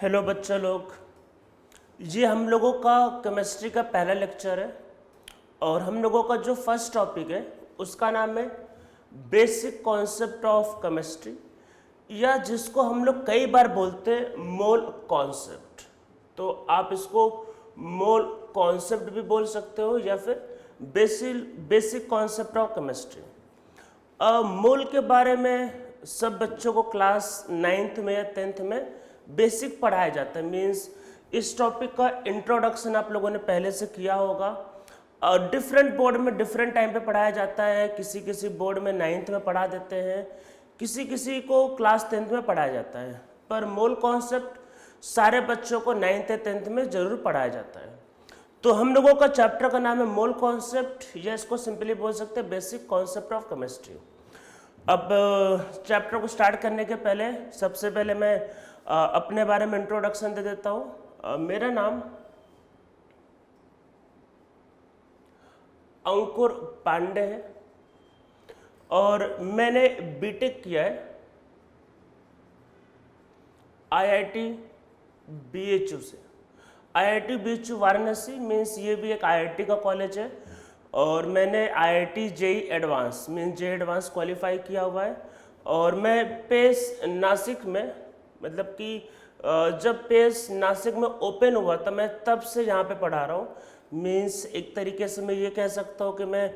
Hello बच्चा लोग, ये हम लोगों का केमिस्ट्री का पहला लेक्चर है और हम लोगों का जो फर्स्ट टॉपिक है उसका नाम है बेसिक कॉन्सेप्ट ऑफ केमिस्ट्री, या जिसको हम लोग कई बार बोलते हैं मोल कॉन्सेप्ट। तो आप इसको मोल कॉन्सेप्ट भी बोल सकते हो या फिर बेसिक कॉन्सेप्ट ऑफ केमिस्ट्री। मोल के बारे में सब बच्चों को क्लास 9th में या 10th में बेसिक पढ़ाया जाता है। मीन्स इस टॉपिक का इंट्रोडक्शन आप लोगों ने पहले से किया होगा। डिफरेंट बोर्ड में डिफरेंट टाइम पे पढ़ाया जाता है। किसी किसी बोर्ड में 9th में पढ़ा देते हैं, किसी किसी को क्लास 10th में पढ़ाया जाता है, पर मोल कॉन्सेप्ट सारे बच्चों को 9th या 10th में ज़रूर पढ़ाया जाता है। तो हम लोगों का चैप्टर का नाम है मोल कॉन्सेप्ट, या इसको सिंपली बोल सकते हैं बेसिक कॉन्सेप्ट ऑफ केमिस्ट्री। अब चैप्टर को स्टार्ट करने के पहले सबसे पहले मैं अपने बारे में इंट्रोडक्शन दे देता हूँ। मेरा नाम अंकुर पांडे है और मैंने बीटेक किया है आईआईटी बीएचयू से। आईआईटी बीएचयू वाराणसी मीन्स ये भी एक आईआईटी का कॉलेज है, और मैंने IIT JEE advance means JEE advance qualify किया हुआ है। और मैं पेस नासिक में, मतलब कि जब पेस नासिक में ओपन हुआ था मैं तब से यहाँ पे पढ़ा रहा हूँ। मीन्स एक तरीके से मैं ये कह सकता हूँ कि मैं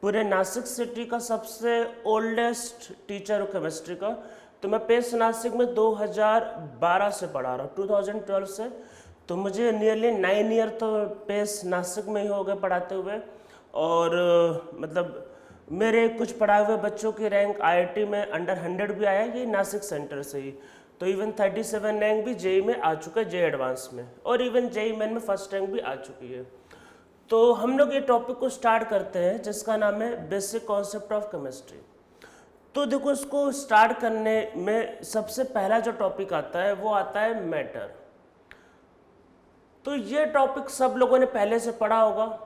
पूरे नासिक सिटी का सबसे ओल्डेस्ट टीचर हूँ केमिस्ट्री का। तो मैं पेस नासिक में 2012 से पढ़ा रहा हूँ, 2012 से। तो मुझे नियरली 9 ईयर तो पेस नासिक में ही हो गए पढ़ाते हुए। और मतलब मेरे कुछ पढ़ाए हुए बच्चों की रैंक आईआईटी में अंडर 100 भी आया, ये नासिक सेंटर से ही। तो इवन 37 रैंक भी जेई में आ चुका है, जेई एडवांस में, और इवन जेई मेन में फर्स्ट रैंक भी आ चुकी है। तो हम लोग ये टॉपिक को स्टार्ट करते हैं जिसका नाम है बेसिक कॉन्सेप्ट ऑफ केमिस्ट्री। तो देखो, इसको स्टार्ट करने में सबसे पहला जो टॉपिक आता है वो आता है मैटर। तो ये टॉपिक सब लोगों ने पहले से पढ़ा होगा,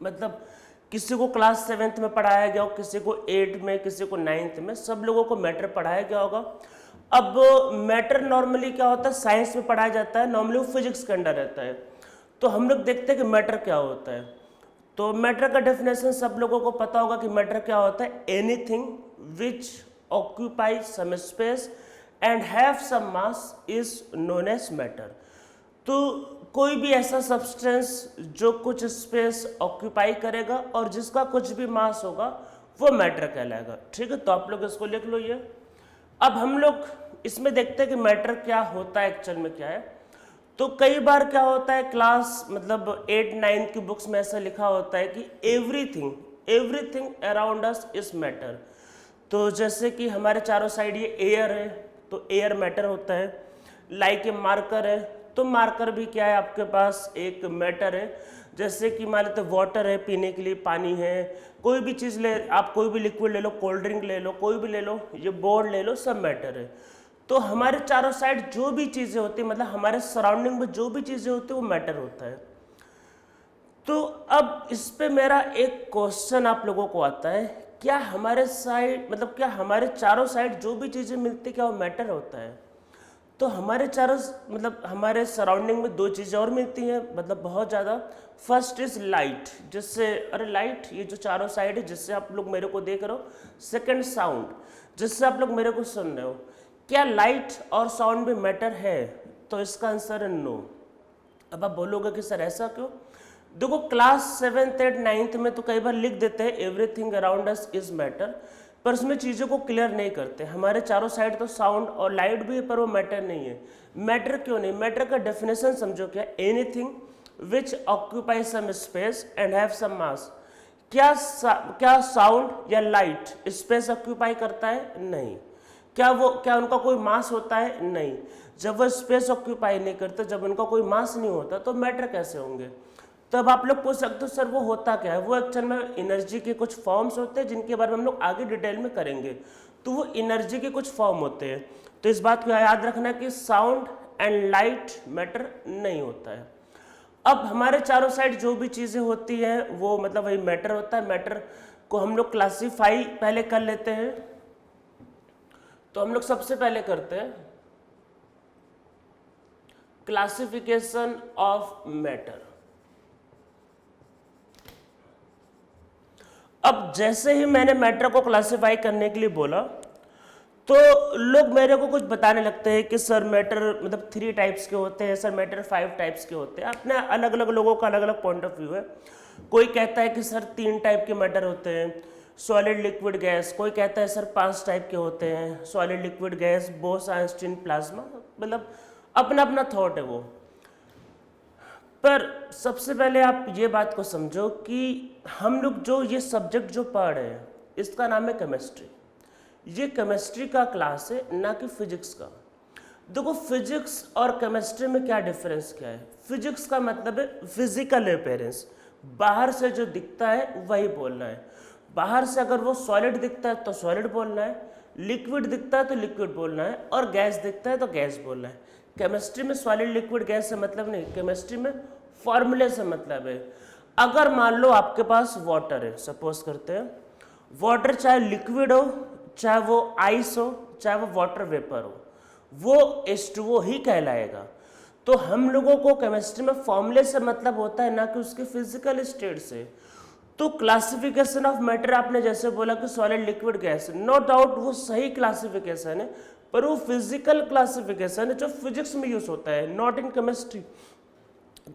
मतलब किसी को क्लास 7th में पढ़ाया गया हो, किसी को 8 में, किसी को 9th में, सब लोगों को मैटर पढ़ाया गया होगा। अब मैटर नॉर्मली क्या होता है, साइंस में पढ़ाया जाता है, नॉर्मली वो फिजिक्स के अंडर रहता है। तो हम लोग देखते हैं कि मैटर क्या होता है। तो मैटर का डेफिनेशन सब लोगों को पता होगा कि मैटर क्या होता है, anything which occupy some space and have some mass is known as matter. तो कोई भी ऐसा सब्सटेंस जो कुछ स्पेस ऑक्यूपाई करेगा और जिसका कुछ भी मास होगा वो मैटर कहलाएगा। ठीक है, तो आप लोग इसको लिख लो ये। अब हम लोग इसमें देखते हैं कि मैटर क्या होता है, एक्चुअल में क्या है। तो कई बार क्या होता है, क्लास मतलब 8-9 की बुक्स में ऐसा लिखा होता है कि everything around us is matter. तो जैसे कि हमारे चारों साइड ये एयर है, तो एयर मैटर होता है। लाइक ए मार्कर है, तो मार्कर भी क्या है, आपके पास एक मैटर है। जैसे कि मान लेते वाटर है, पीने के लिए पानी है। कोई भी चीज़ ले, आप कोई भी लिक्विड ले लो, कोल्ड ड्रिंक ले लो, कोई भी ले लो, ये बोर्ड ले लो, सब मैटर है। तो हमारे चारों साइड जो भी चीज़ें होती है, मतलब हमारे सराउंडिंग में जो भी चीज़ें होती है वो मैटर होता है। तो अब इस पे मेरा एक क्वेश्चन आप लोगों को आता है, क्या हमारे साइड, मतलब क्या हमारे चारों साइड जो भी चीज़ें मिलती है क्या वो मैटर होता है? तो हमारे चारों, मतलब हमारे सराउंडिंग में दो चीज़ें और मिलती हैं, मतलब बहुत ज़्यादा। फर्स्ट इज लाइट, जिससे, अरे लाइट, ये जो चारों साइड है जिससे आप लोग मेरे को देख रहे हो। सेकंड साउंड, जिससे आप लोग मेरे को सुन रहे हो। क्या लाइट और साउंड भी मैटर है? तो इसका आंसर है नो। अब आप बोलोगे कि सर ऐसा क्यों? देखो, क्लास 7th 8 9th में तो कई बार लिख देते हैं everything around us is matter, पर उसमें चीज़ों को क्लियर नहीं करते। हमारे चारों साइड तो साउंड और लाइट भी है, पर वो मैटर नहीं है। मैटर क्यों नहीं? मैटर का डेफिनेशन समझो क्या, anything which occupy some space and have some mass. क्या साउंड या लाइट स्पेस ऑक्यूपाई करता है? नहीं। क्या उनका कोई मास होता है? नहीं। जब वो स्पेस ऑक्यूपाई नहीं करते, जब उनका कोई मास नहीं होता, तो मैटर कैसे होंगे? तब आप लोग पूछ सकते हो सर वो होता क्या है? वो एक्चुअल में एनर्जी के कुछ फॉर्म्स होते हैं जिनके बारे में हम लोग आगे डिटेल में करेंगे। तो वो एनर्जी के कुछ फॉर्म होते हैं। तो इस बात को याद रखना कि साउंड एंड लाइट मैटर नहीं होता है। अब हमारे चारों साइड जो भी चीज़ें होती हैं वो मतलब वही मैटर होता है। मैटर को हम लोग क्लासीफाई पहले कर लेते हैं। तो हम लोग सबसे पहले करते हैं क्लासिफिकेशन ऑफ मैटर। अब जैसे ही मैंने मैटर को क्लासिफाई करने के लिए बोला तो लोग मेरे को कुछ बताने लगते हैं कि सर मैटर मतलब 3 टाइप्स के होते हैं, सर मैटर 5 टाइप्स के होते हैं। अपने अलग अलग लोगों का अलग अलग पॉइंट ऑफ व्यू है। कोई कहता है कि सर 3 टाइप के मैटर होते हैं, सॉलिड लिक्विड गैस। कोई कहता है सर 5 टाइप के होते हैं, solid liquid gas, Bose Einstein plasma. मतलब अपना अपना थॉट है वो। पर सबसे पहले आप ये बात को समझो कि हम लोग जो ये सब्जेक्ट जो पढ़ रहे हैं इसका नाम है केमिस्ट्री। ये केमिस्ट्री का क्लास है, ना कि फिजिक्स का। देखो फिजिक्स और केमिस्ट्री में क्या डिफरेंस क्या है। फिजिक्स का मतलब है फिजिकल अपीयरेंस, बाहर से जो दिखता है वही बोलना है। बाहर से अगर वो सॉलिड दिखता है तो सॉलिड बोलना है, लिक्विड दिखता है तो लिक्विड बोलना है, और गैस दिखता है तो गैस बोलना है। केमिस्ट्री में सॉलिड लिक्विड गैस से मतलब नहीं, केमिस्ट्री में फॉर्मूले से मतलब है। अगर मान लो आपके पास वाटर है, सपोज करते हैं वाटर चाहे लिक्विड हो, चाहे वो आइस हो, चाहे वो वाटर वेपर हो, वो H2O ही कहलाएगा। तो हम लोगों को केमिस्ट्री में फॉर्मूले से मतलब होता है, ना कि उसके फिजिकल स्टेट से। तो क्लासिफिकेशन ऑफ मैटर आपने जैसे बोला कि solid liquid gas, no doubt वो सही क्लासिफिकेशन है, पर वो फिजिकल क्लासिफिकेशन है जो फिजिक्स में यूज होता है, नॉट इन केमिस्ट्री।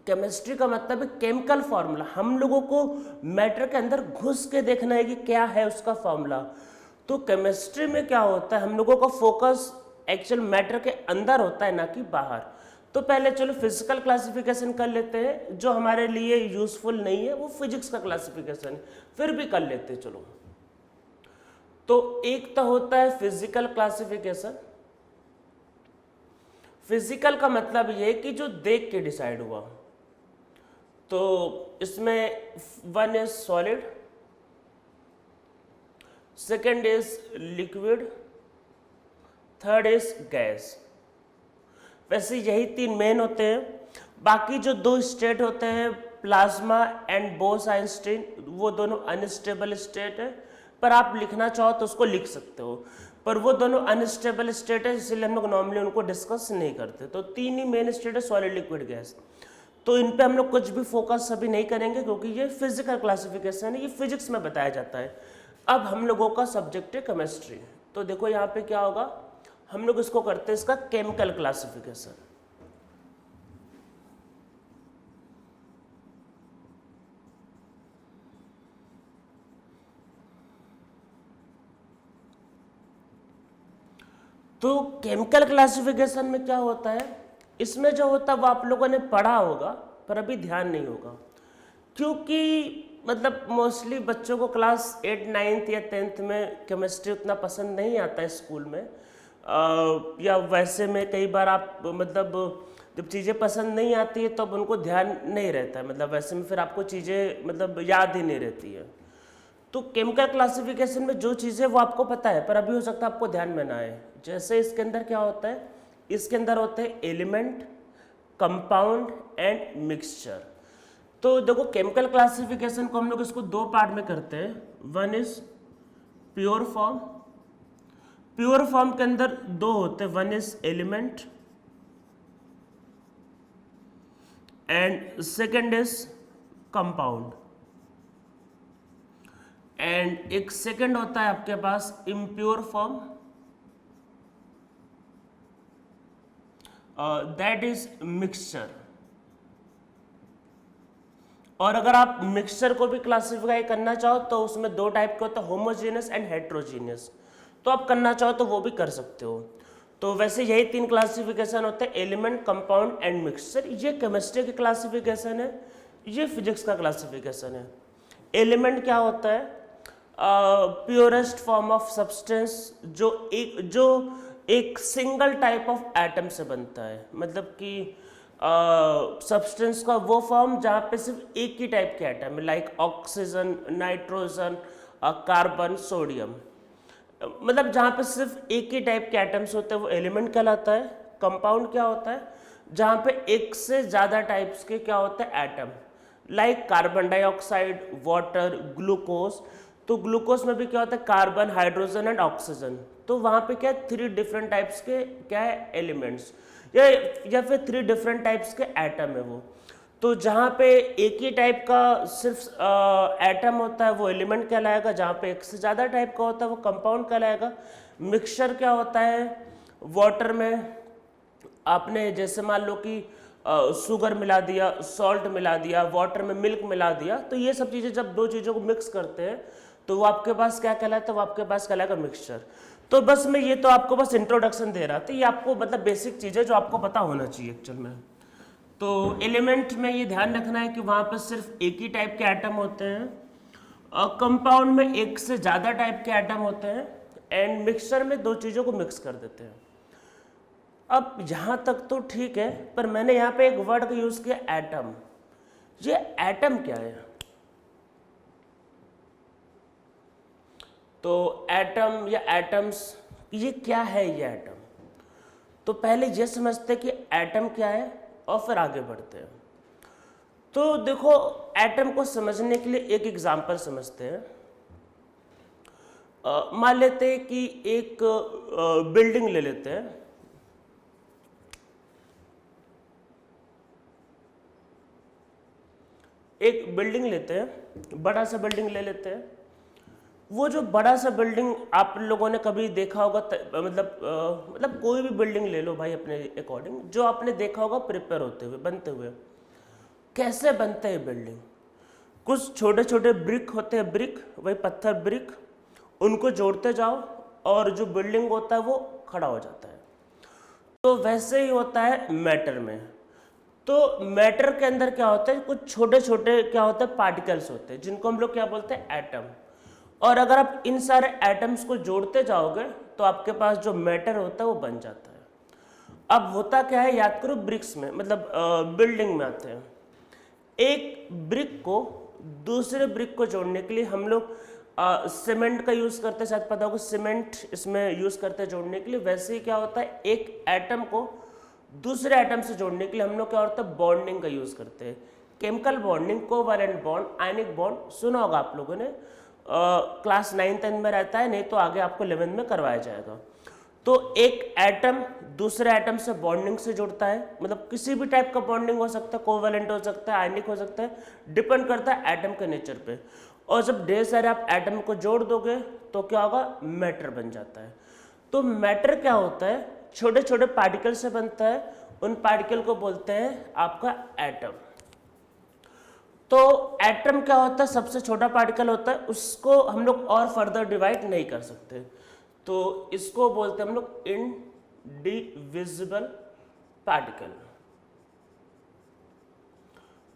केमिस्ट्री का मतलब है केमिकल फार्मूला। हम लोगों को मैटर के अंदर घुस के देखना है कि क्या है उसका फार्मूला। तो केमिस्ट्री में क्या होता है, हम लोगों का फोकस एक्चुअल मैटर के अंदर होता है, ना कि बाहर। तो पहले चलो फिजिकल क्लासिफिकेशन कर लेते हैं, जो हमारे लिए यूजफुल नहीं है, वो फिजिक्स का क्लासिफिकेशन है, फिर भी कर लेते हैं चलो। तो एक तो होता है फिजिकल क्लासिफिकेशन। फिजिकल का मतलब ये कि जो देख के डिसाइड हुआ। तो इसमें 1 is solid, second is liquid, third is gas. वैसे यही 3 मेन होते हैं। बाकी जो 2 स्टेट होते हैं प्लाज्मा एंड बोस आइंस्टीन, वो दोनों अनस्टेबल स्टेट है, पर आप लिखना चाहो तो उसको लिख सकते हो। पर वो दोनों अनस्टेबल स्टेट है, इसलिए हम लोग नॉर्मली उनको डिस्कस नहीं करते। तो 3 ही मेन स्टेट है, सॉलिड लिक्विड गैस। तो इन पे हम लोग कुछ भी फोकस अभी नहीं करेंगे, क्योंकि ये फिजिकल क्लासिफिकेशन है, ये फिजिक्स में बताया जाता है। अब हम लोगों का सब्जेक्ट है केमिस्ट्री। तो देखो यहाँ पे क्या होगा, हम लोग इसको करते हैं इसका केमिकल क्लासिफिकेशन। तो केमिकल क्लासिफिकेशन में क्या होता है, इसमें जो होता है वो आप लोगों ने पढ़ा होगा, पर अभी ध्यान नहीं होगा, क्योंकि मतलब मोस्टली बच्चों को क्लास 8, 9 या 10 में केमिस्ट्री उतना पसंद नहीं आता है स्कूल में। या वैसे में कई बार आप मतलब जब चीज़ें पसंद नहीं आती है तो अब उनको ध्यान नहीं रहता है, मतलब वैसे में फिर आपको चीज़ें मतलब याद ही नहीं रहती है। तो केमिकल क्लासिफिकेशन में जो चीज़ें वो आपको पता है, पर अभी हो सकता है आपको ध्यान में ना आए। जैसे इसके अंदर क्या होता है, इसके अंदर होते हैं एलिमेंट, कंपाउंड एंड मिक्सचर। तो देखो केमिकल क्लासिफिकेशन को हम लोग इसको 2 पार्ट में करते हैं। 1 is pure form. Pure form के अंदर 2 होते हैं, 1 is element and second is compound. And एक सेकेंड होता है आपके पास impure form, that is mixture. और अगर आप मिक्सचर को भी क्लासिफाई करना चाहो तो उसमें 2 टाइप के होते हैं, होमोजेनियस एंड हेट्रोजीनियस। तो आप करना चाहो तो वो भी कर सकते हो। तो वैसे यही 3 क्लासिफिकेशन होते हैं, एलिमेंट, कंपाउंड एंड मिक्सचर। ये केमिस्ट्री की क्लासिफिकेशन है, ये फिजिक्स का क्लासिफिकेशन है। एलिमेंट क्या होता है, प्योरेस्ट फॉर्म ऑफ सब्सटेंस, जो एक सिंगल टाइप ऑफ एटम से बनता है। मतलब कि सब्सटेंस का वो फॉर्म जहाँ पे सिर्फ एक ही टाइप के एटम है, like oxygen, nitrogen, carbon, sodium. मतलब जहाँ पे सिर्फ एक ही टाइप के एटम्स होते हैं वो एलिमेंट कहलाता है। कंपाउंड क्या होता है, जहाँ पे एक से ज़्यादा टाइप्स के क्या होते हैं atom, like carbon dioxide, water, glucose. तो ग्लूकोज में भी क्या होता है, कार्बन, हाइड्रोजन एंड ऑक्सीजन। तो वहाँ पे क्या है, 3 डिफरेंट टाइप्स के क्या है एलिमेंट्स। या फिर 3 डिफरेंट टाइप्स के एटम है वो। तो जहाँ पे एक ही टाइप का सिर्फ एटम होता है वो एलिमेंट कहलाएगा, जहाँ पे एक से ज़्यादा टाइप का होता है वो कंपाउंड कहलाएगा। मिक्सचर क्या होता है, वाटर में आपने जैसे मान लो कि शुगर मिला दिया, सॉल्ट मिला दिया, वाटर में मिल्क मिला दिया, तो ये सब चीज़ें जब दो चीज़ों को मिक्स करते हैं तो वो आपके पास क्या कहलाता है, वो आपके पास कहलाएगा मिक्सचर। तो बस मैं ये तो आपको बस इंट्रोडक्शन दे रहा था, ये आपको मतलब बेसिक चीज़ें जो आपको पता होना चाहिए एक्चुअल में। तो एलिमेंट में ये ध्यान रखना है कि वहाँ पर सिर्फ एक ही टाइप के एटम होते हैं, कंपाउंड में एक से ज़्यादा टाइप के एटम होते हैं, एंड मिक्सचर में दो चीज़ों को मिक्स कर देते हैं। अब यहाँ तक तो ठीक है, पर मैंने यहाँ पे एक वर्ड का यूज़ किया एटम। ये एटम क्या है? तो एटम या एटम्स, ये क्या है ये एटम? तो पहले ये समझते हैं कि एटम क्या है और फिर आगे बढ़ते हैं। तो देखो, एटम को समझने के लिए एक एग्जांपल समझते हैं। मान लेते हैं कि एक बिल्डिंग ले लेते हैं। एक बिल्डिंग लेते हैं, बड़ा सा बिल्डिंग ले लेते हैं। वो जो बड़ा सा बिल्डिंग आप लोगों ने कभी देखा होगा, मतलब कोई भी बिल्डिंग ले लो भाई अपने अकॉर्डिंग, जो आपने देखा होगा प्रिपेयर होते हुए, बनते हुए। कैसे बनते हैं बिल्डिंग? कुछ छोटे छोटे ब्रिक होते हैं, ब्रिक, वही पत्थर ब्रिक, उनको जोड़ते जाओ और जो बिल्डिंग होता है वो खड़ा हो जाता है। तो वैसे ही होता है मैटर में। तो मैटर के अंदर क्या होता है, कुछ छोटे छोटे क्या होते हैं, पार्टिकल्स होते हैं, जिनको हम लोग क्या बोलते हैं, एटम। और अगर आप इन सारे एटम्स को जोड़ते जाओगे तो आपके पास जो मैटर होता है वो बन जाता है। अब होता क्या है, याद करो, ब्रिक्स में मतलब बिल्डिंग में आते हैं। एक ब्रिक को दूसरे ब्रिक को जोड़ने के लिए हम लोग सीमेंट का यूज़ करते हैं, शायद पता होगा, सीमेंट इसमें यूज़ करते हैं जोड़ने के लिए। वैसे ही क्या होता है, एक एटम को दूसरे एटम से जोड़ने के लिए हम लोग क्या होता है, बॉन्डिंग का यूज़ करते हैं। Chemical bonding, covalent bond, ionic bond, सुना होगा आप लोगों ने, क्लास 9-10 में रहता है, नहीं तो आगे आपको 11th में करवाया जाएगा। तो एक एटम दूसरे एटम से बॉन्डिंग से जुड़ता है, मतलब किसी भी टाइप का बॉन्डिंग हो सकता है, कोवैलेंट हो सकता है, आयनिक हो सकता है, डिपेंड करता है एटम के नेचर पे। और जब ढेर सारे आप एटम को जोड़ दोगे तो क्या होगा, मैटर बन जाता है। तो मैटर क्या होता है, छोटे छोटे पार्टिकल से बनता है, उन पार्टिकल को बोलते हैं आपका एटम। तो एटम क्या होता है, सबसे छोटा पार्टिकल होता है, उसको हम लोग और फर्दर डिवाइड नहीं कर सकते, तो इसको बोलते हैं हम लोग इनडिविजिबल पार्टिकल।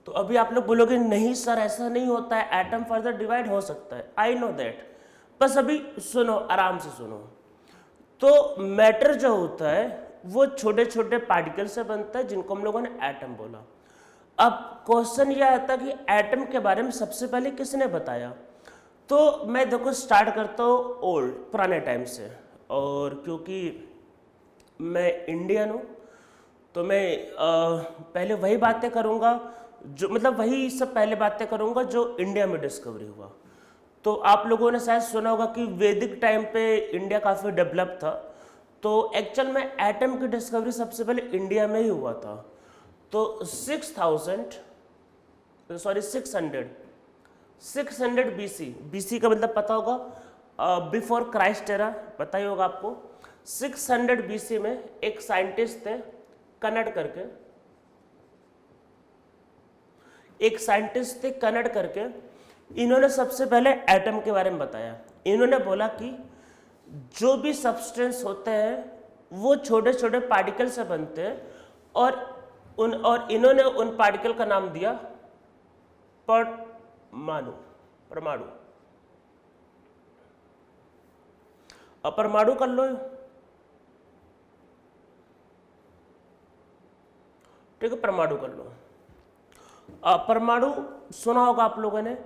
तो अभी आप लोग बोलोगे नहीं सर ऐसा नहीं होता है, एटम फर्दर डिवाइड हो सकता है, आई नो दैट, बस अभी सुनो, आराम से सुनो। तो मैटर जो होता है वो छोटे छोटे पार्टिकल से बनता है, जिनको हम लोगों ने एटम बोला। अब क्वेश्चन यह आता कि एटम के बारे में सबसे पहले किसने बताया? तो मैं देखो स्टार्ट करता हूँ ओल्ड, पुराने टाइम से, और क्योंकि मैं इंडियन हूँ तो मैं पहले वही बातें करूँगा जो मतलब वही सब पहले बातें करूँगा जो इंडिया में डिस्कवरी हुआ। तो आप लोगों ने शायद सुना होगा कि वैदिक टाइम पे इंडिया काफ़ी डेवलप था, तो एक्चुअल में एटम की डिस्कवरी सबसे पहले इंडिया में ही हुआ था। तो 600 BC का मतलब पता होगा, बिफोर क्राइस्ट एरा, पता ही होगा आपको। 600 BC में एक साइंटिस्ट थे कनड करके, इन्होंने सबसे पहले एटम के बारे में बताया। इन्होंने बोला कि जो भी सब्सटेंस होते हैं वो छोटे छोटे पार्टिकल से बनते हैं, और इन्होंने उन पार्टिकल का नाम दिया परमाणु। परमाणु कर लो, ठीक है, परमाणु कर लो। परमाणु सुना होगा आप लोगों ने,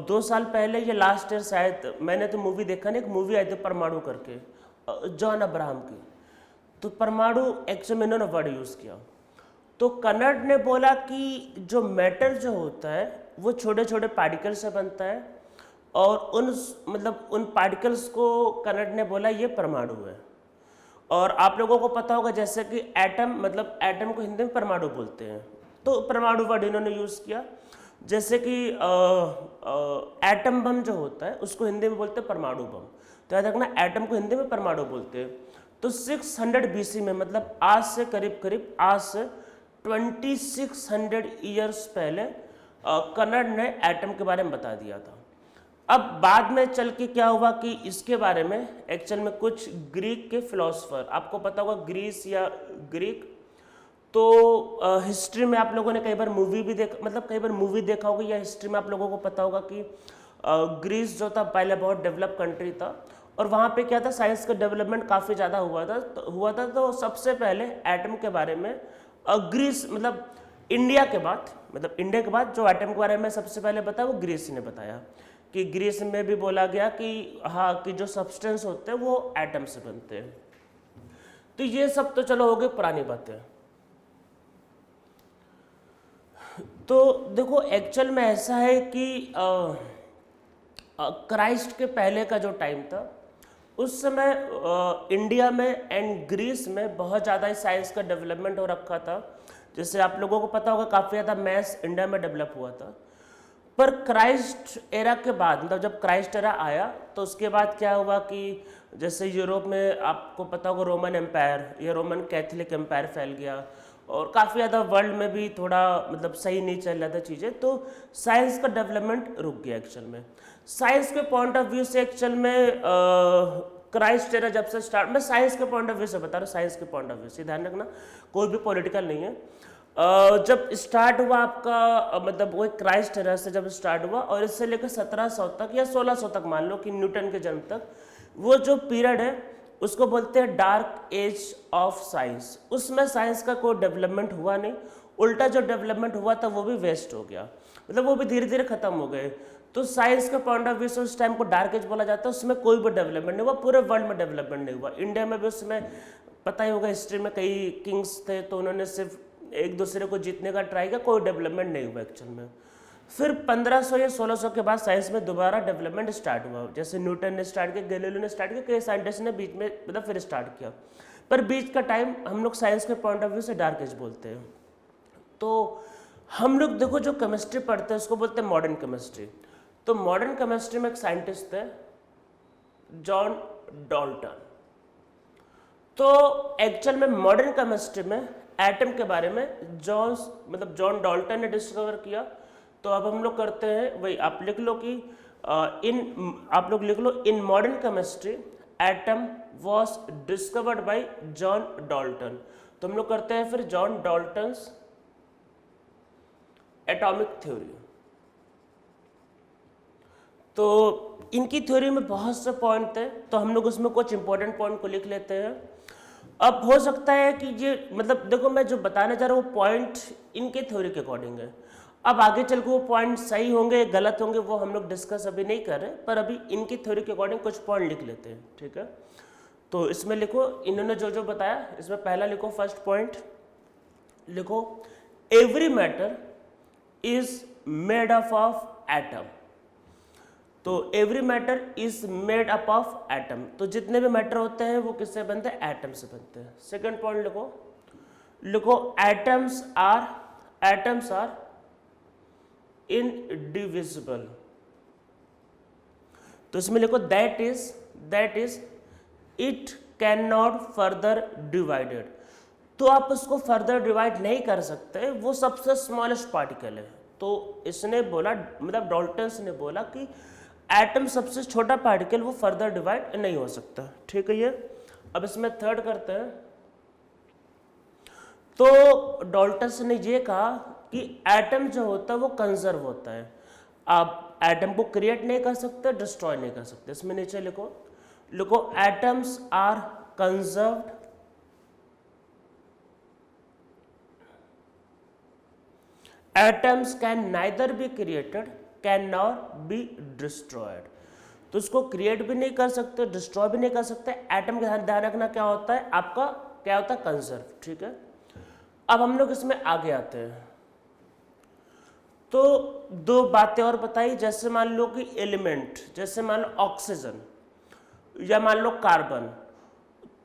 2 साल पहले, ये लास्ट ईयर शायद, मैंने तो मूवी देखा नहीं, एक मूवी आई थी परमाणु करके, जॉन अब्राहम की। तो परमाणु एक्चुअली इन्होंने वर्ड यूज़ किया। तो कनड ने बोला कि जो मैटर जो होता है वो छोटे छोटे पार्टिकल से बनता है, और उन पार्टिकल्स को कनड ने बोला ये परमाणु है। और आप लोगों को पता होगा जैसे कि एटम, मतलब एटम को हिंदी में परमाणु बोलते हैं, तो परमाणु वर्ड इन्होंने यूज़ किया। जैसे कि एटम बम जो होता है उसको हिंदी में बोलते हैं परमाणु बम, तो याद रखना एटम को हिंदी में परमाणु बोलते हैं। तो 600 BC में, मतलब आज से करीब आज से 2600 ईयर्स पहले कनर ने एटम के बारे में बता दिया था। अब बाद में चल के क्या हुआ कि इसके बारे में एक्चुअल में कुछ ग्रीक के फिलोसफर, आपको पता होगा ग्रीस या ग्रीक, तो हिस्ट्री में आप लोगों ने कई बार मूवी भी कई बार मूवी देखा होगा, या हिस्ट्री में आप लोगों को पता होगा कि ग्रीस जो था पहले बहुत डेवलप कंट्री था, और वहाँ पे क्या था, साइंस का डेवलपमेंट काफ़ी ज़्यादा हुआ था। तो सबसे पहले एटम के बारे में ग्रीस, मतलब इंडिया के बाद जो एटम के बारे में सबसे पहले बताया वो ग्रीस ने बताया, कि ग्रीस में भी बोला गया कि हाँ, कि जो सब्सटेंस होते हैं वो एटम से बनते हैं। तो ये सब तो चलो हो गई पुरानी बातें। तो देखो एक्चुअल में ऐसा है कि क्राइस्ट के पहले का जो टाइम था उस समय इंडिया में एंड ग्रीस में बहुत ज़्यादा साइंस का डेवलपमेंट हो रखा था। जैसे आप लोगों को पता होगा काफ़ी ज़्यादा मैथ्स इंडिया में डेवलप हुआ था। पर क्राइस्ट एरा के बाद, मतलब जब क्राइस्ट एरा आया तो उसके बाद क्या हुआ कि जैसे यूरोप में आपको पता होगा रोमन एम्पायर या रोमन कैथोलिक एम्पायर फैल गया, और काफ़ी ज़्यादा वर्ल्ड में भी थोड़ा मतलब सही नहीं चल रहा था चीज़ें, तो साइंस का डेवलपमेंट रुक गया एक्चुअल में। साइंस के पॉइंट ऑफ व्यू से एक्चुअल में क्राइस्ट एरा जब से स्टार्ट, मैं साइंस के पॉइंट ऑफ व्यू से बता रहा हूँ, साइंस के पॉइंट ऑफ व्यू से ध्यान रखना, कोई भी पॉलिटिकल नहीं है। जब स्टार्ट हुआ आपका मतलब वो क्राइस्ट एरा से जब स्टार्ट हुआ, और इससे लेकर 1700 तक या 1600 तक मान लो कि न्यूटन के जन्म तक, वो जो पीरियड है उसको बोलते हैं डार्क एज ऑफ साइंस। उसमें साइंस का कोई डेवलपमेंट हुआ नहीं, उल्टा जो डेवलपमेंट हुआ था वो भी वेस्ट हो गया, मतलब वो भी धीरे धीरे खत्म हो गए। तो साइंस के पॉइंट ऑफ व्यू से उस टाइम को डार्क एज बोला जाता है। उसमें कोई भी डेवलपमेंट नहीं हुआ, पूरे वर्ल्ड में डेवलपमेंट नहीं हुआ। इंडिया में भी उसमें पता ही होगा हिस्ट्री में कई किंग्स थे, तो उन्होंने सिर्फ एक दूसरे को जीतने का ट्राई किया, कोई डेवलपमेंट नहीं हुआ एक्चुअल में। फिर 1500 या 1600 के बाद साइंस में दोबारा डेवलपमेंट स्टार्ट हुआ, जैसे न्यूटन ने स्टार्ट किया, गैलीलियो ने स्टार्ट किया, कई साइंटिस्ट ने बीच में मतलब फिर स्टार्ट किया। पर बीच का टाइम हम लोग साइंस के पॉइंट ऑफ व्यू से डार्क एज बोलते हैं। तो हम लोग देखो जो केमिस्ट्री पढ़ते हैं उसको बोलते हैं मॉडर्न केमिस्ट्री। तो मॉडर्न केमिस्ट्री में एक साइंटिस्ट थे जॉन डाल्टन। तो एक्चुअल में मॉडर्न केमिस्ट्री में एटम के बारे में जॉन डाल्टन ने डिस्कवर किया। तो अब हम लोग करते हैं वही, आप लिख लो कि in modern chemistry atom was discovered by John Dalton. तो हम लोग करते हैं फिर जॉन डाल्टन्स एटॉमिक थ्योरी। तो इनकी थ्योरी में बहुत से पॉइंट थे, तो हम लोग उसमें कुछ इंपॉर्टेंट पॉइंट को लिख लेते हैं। अब हो सकता है कि ये मतलब देखो मैं जो बताने जा रहा हूँ वो पॉइंट इनके थ्योरी के अकॉर्डिंग है। अब आगे चल के वो पॉइंट सही होंगे गलत होंगे वो हम लोग डिस्कस अभी नहीं कर रहे, पर अभी इनकी थ्योरी के अकॉर्डिंग कुछ पॉइंट लिख लेते हैं, ठीक है। तो इसमें लिखो इन्होंने जो जो बताया, इसमें पहला लिखो, फर्स्ट पॉइंट लिखो, every matter is made up of atom. तो every matter is made up of atom, तो जितने भी मैटर होते हैं वो किससे बनते हैं, एटम से बनते हैं। सेकंड पॉइंट लिखो एटम्स आर इनडिविजिबल। तो इसमें लिखो that is it can not further divided. तो आप उसको फर्दर डिवाइड नहीं कर सकते, वो सबसे स्मॉलेस्ट पार्टिकल है। तो इसने बोला, मतलब डाल्टन्स ने बोला कि एटम सबसे छोटा पार्टिकल, वो फर्दर डिवाइड नहीं हो सकता, ठीक है ये। अब इसमें थर्ड करते हैं। तो डाल्टन्स ने ये कहा कि एटम जो होता है वो कंजर्व होता है, आप एटम को क्रिएट नहीं कर सकते, डिस्ट्रॉय नहीं कर सकते। इसमें नीचे लिखो atoms are conserved atoms can neither be created can not be destroyed. तो उसको क्रिएट भी नहीं कर सकते, डिस्ट्रॉय भी नहीं कर सकते। एटम का ध्यान रखना क्या होता है आपका, क्या होता है, कंजर्व, ठीक है। अब हम लोग इसमें आगे आते हैं। तो दो बातें और बताई, जैसे मान लो कि एलिमेंट, जैसे मान लो ऑक्सीजन या मान लो कार्बन,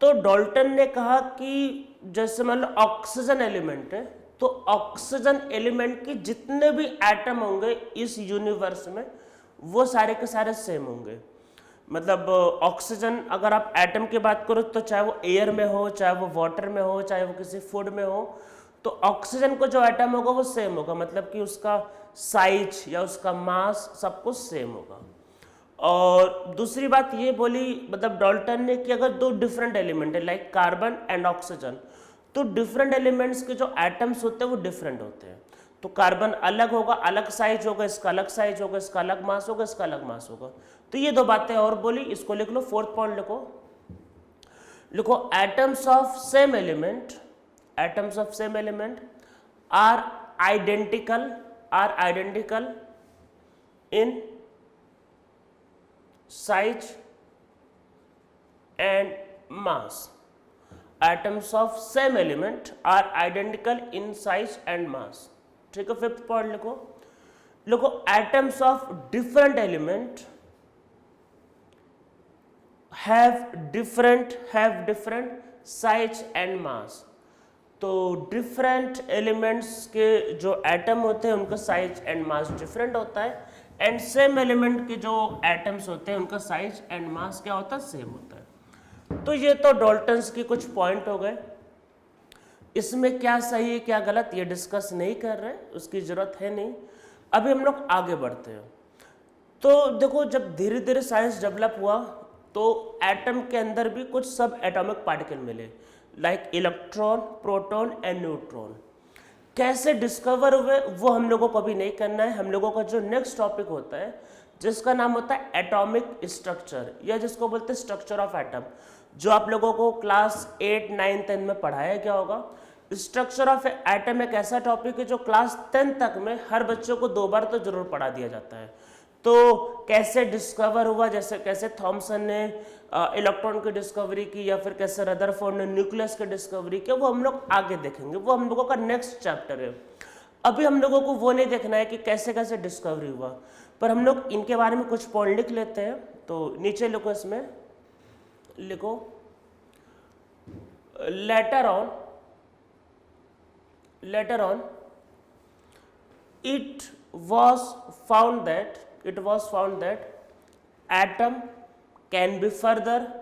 तो तो डाल्टन ने कहा कि जैसे मान लो ऑक्सीजन एलिमेंट है, तो ऑक्सीजन एलिमेंट के जितने भी एटम होंगे इस यूनिवर्स में वो सारे के सारे सेम होंगे। मतलब ऑक्सीजन अगर आप एटम की बात करो तो चाहे वो एयर में हो, चाहे वो वाटर में हो, चाहे वो किसी फूड में हो, तो ऑक्सीजन को जो एटम होगा वो सेम होगा, मतलब कि उसका साइज या उसका मास सब कुछ सेम होगा। और दूसरी बात ये बोली मतलब डाल्टन ने कि अगर दो डिफरेंट एलिमेंट है लाइक कार्बन एंड ऑक्सीजन, तो डिफरेंट एलिमेंट्स के जो एटम्स होते हैं वो डिफरेंट होते हैं। तो कार्बन अलग होगा, अलग साइज होगा, इसका अलग साइज होगा, इसका अलग मास होगा, इसका अलग मास होगा। तो ये दो बातें और बोली, इसको लिख लो। फोर्थ पॉइंट लिखो, लिखो atoms of same element, atoms of same element are identical in size and mass. Atoms of same element are identical in size and mass. ठीक है, फिफ्थ पॉइंट लिखो, लिखो atoms of different element have different size and mass. तो different elements के जो atom होते हैं उनका साइज एंड मास डिफरेंट होता है, एंड सेम एलिमेंट के जो एटम्स होते हैं उनका साइज एंड मास क्या होता है, सेम होता है। तो ये तो डाल्टन्स के कुछ पॉइंट हो गए। इसमें क्या सही है क्या गलत ये डिस्कस नहीं कर रहे, उसकी जरूरत है नहीं। अभी हम लोग आगे बढ़ते हैं। तो देखो, जब धीरे धीरे साइंस डेवलप हुआ तो एटम के अंदर भी कुछ सब एटॉमिक पार्टिकल मिले, like electron, proton and neutron. कैसे डिस्कवर हुए वो हम लोगों को अभी नहीं करना है। हम लोगों का जो नेक्स्ट टॉपिक होता है जिसका नाम होता है एटॉमिक स्ट्रक्चर, या जिसको बोलते हैं स्ट्रक्चर ऑफ एटम, जो आप लोगों को क्लास 8, 9, 10 में पढ़ाया गया होगा। स्ट्रक्चर ऑफ एटम एक ऐसा टॉपिक है जो क्लास 10 तक में हर बच्चों को 2 बार तो जरूर पढ़ा दिया जाता है। तो कैसे डिस्कवर हुआ, जैसे कैसे थॉमसन ने इलेक्ट्रॉन की डिस्कवरी की, या फिर कैसे रदरफोर्ड ने न्यूक्लियस की डिस्कवरी की, वो हम लोग आगे देखेंगे, वो हम लोगों का नेक्स्ट चैप्टर है। अभी हम लोगों को वो नहीं देखना है कि कैसे कैसे डिस्कवरी हुआ, पर हम लोग इनके बारे में कुछ पॉइंट लिख लेते हैं। तो नीचे लिखो, इसमें लिखो later on it was found that atom can be further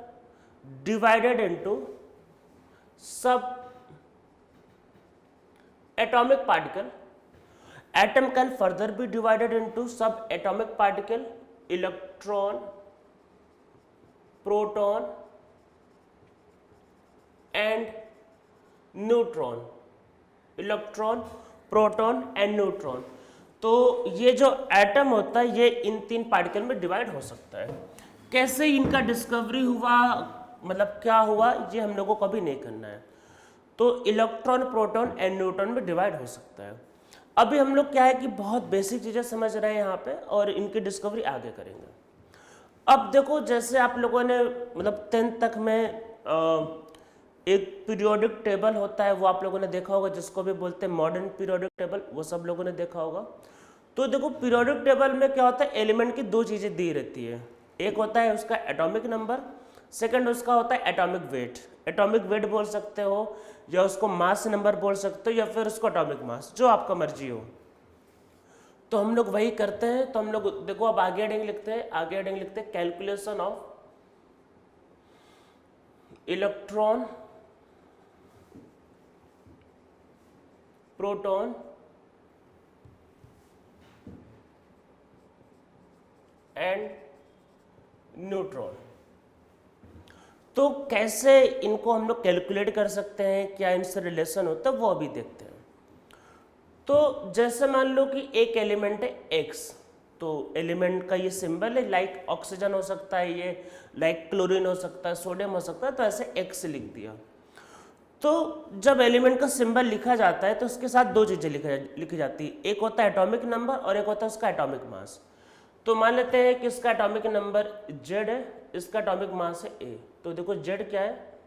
divided into sub atomic particle. Atom can further be divided into subatomic particle, electron, proton and neutron, electron, proton and neutron. तो ये जो atom होता है ये इन 3 particle में divide हो सकता है। कैसे इनका डिस्कवरी हुआ, मतलब क्या हुआ, ये हम लोगों को अभी नहीं करना है। तो इलेक्ट्रॉन, प्रोटॉन एंड न्यूट्रॉन में डिवाइड हो सकता है। अभी हम लोग क्या है कि बहुत बेसिक चीज़ें समझ रहे हैं यहाँ पे, और इनकी डिस्कवरी आगे करेंगे। अब देखो, जैसे आप लोगों ने मतलब 10th तक में एक पीरियोडिक टेबल होता है, वो आप लोगों ने देखा होगा, जिसको भी बोलते हैं मॉडर्न पीरियोडिक टेबल, वो सब लोगों ने देखा होगा। तो देखो, पीरियोडिक टेबल में क्या होता है, एलिमेंट की 2 चीज़ें दी रहती है। एक होता है उसका एटॉमिक नंबर, सेकंड उसका होता है एटॉमिक वेट। एटॉमिक वेट बोल सकते हो, या उसको मास नंबर बोल सकते हो, या फिर उसको एटॉमिक मास, जो आपका मर्जी हो। तो हम लोग वही करते हैं। तो हम लोग देखो, अब आगे हेडिंग लिखते हैं calculation of electron, proton and neutron. तो कैसे इनको हम लोग कैलकुलेट कर सकते हैं, क्या इनसे रिलेशन होता है, वो अभी देखते हैं। तो जैसे मान लो कि एक एलिमेंट है X, तो एलिमेंट का ये सिंबल है, लाइक ऑक्सीजन हो सकता है, ये लाइक क्लोरीन हो सकता है, सोडियम हो सकता है, तो ऐसे X लिख दिया। तो जब एलिमेंट का सिंबल लिखा जाता है तो उसके साथ 2 चीज़ें लिखी जाती है, एक होता है एटॉमिक नंबर और एक होता है उसका एटॉमिक मास। तो मान लेते हैं कि इसका एटॉमिक नंबर Z है, इसका एटॉमिक मास है A। तो देखो Z क्या है,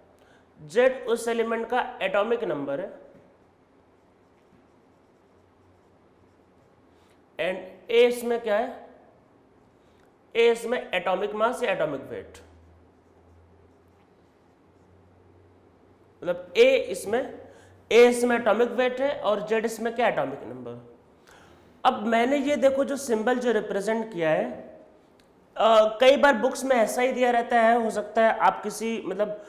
Z उस एलिमेंट का एटॉमिक नंबर है, एंड A इसमें क्या है, A इसमें एटॉमिक मास या एटॉमिक वेट। मतलब ए इसमें एटॉमिक वेट है और जेड इसमें क्या एटॉमिक नंबर। अब मैंने ये देखो जो सिंबल जो रिप्रेजेंट किया है, कई बार बुक्स में ऐसा ही दिया रहता है, हो सकता है आप किसी मतलब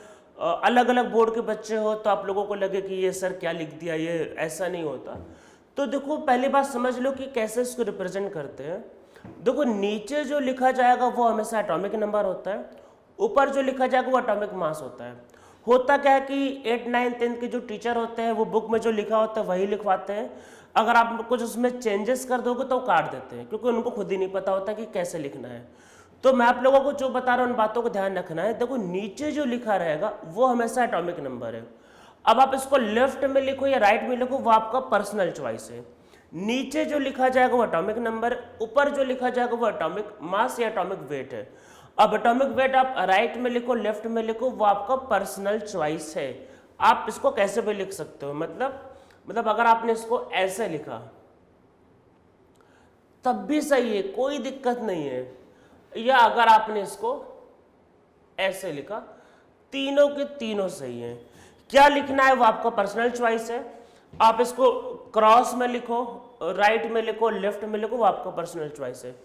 अलग अलग बोर्ड के बच्चे हो तो आप लोगों को लगे कि ये सर क्या लिख दिया, ये ऐसा नहीं होता। तो देखो पहली बात समझ लो कि कैसे इसको रिप्रेजेंट करते हैं। देखो नीचे जो लिखा जाएगा वो हमेशा एटॉमिक नंबर होता है, ऊपर जो लिखा जाएगा वो एटॉमिक मास होता है। होता क्या है कि 8, 9, 10 के जो टीचर होते हैं वो बुक में जो लिखा होता है वही लिखवाते हैं। अगर आप कुछ उसमें चेंजेस कर दोगे तो काट देते हैं, क्योंकि उनको खुद ही नहीं पता होता कि कैसे लिखना है। तो मैं आप लोगों को जो बता रहा हूँ उन बातों को ध्यान रखना है। देखो नीचे जो लिखा रहेगा वो हमेशा एटॉमिक नंबर है। अब आप इसको लेफ्ट में लिखो या राइट में लिखो वो आपका पर्सनल चॉइस है। नीचे जो लिखा जाएगा वो एटॉमिक नंबर, ऊपर जो लिखा जाएगा वो एटॉमिक मास या एटॉमिक वेट है। अब एटॉमिक वेट आप राइट में लिखो लेफ्ट में लिखो वो आपका पर्सनल चॉइस है। आप इसको कैसे भी लिख सकते हो, मतलब अगर आपने इसको ऐसे लिखा तब भी सही है, कोई दिक्कत नहीं है। या अगर आपने इसको ऐसे लिखा, तीनों के तीनों सही हैं। क्या लिखना है वो आपका पर्सनल चॉइस है। आप इसको क्रॉस में लिखो, राइट में लिखो, लेफ्ट में लिखो, वो आपका पर्सनल चॉइस है।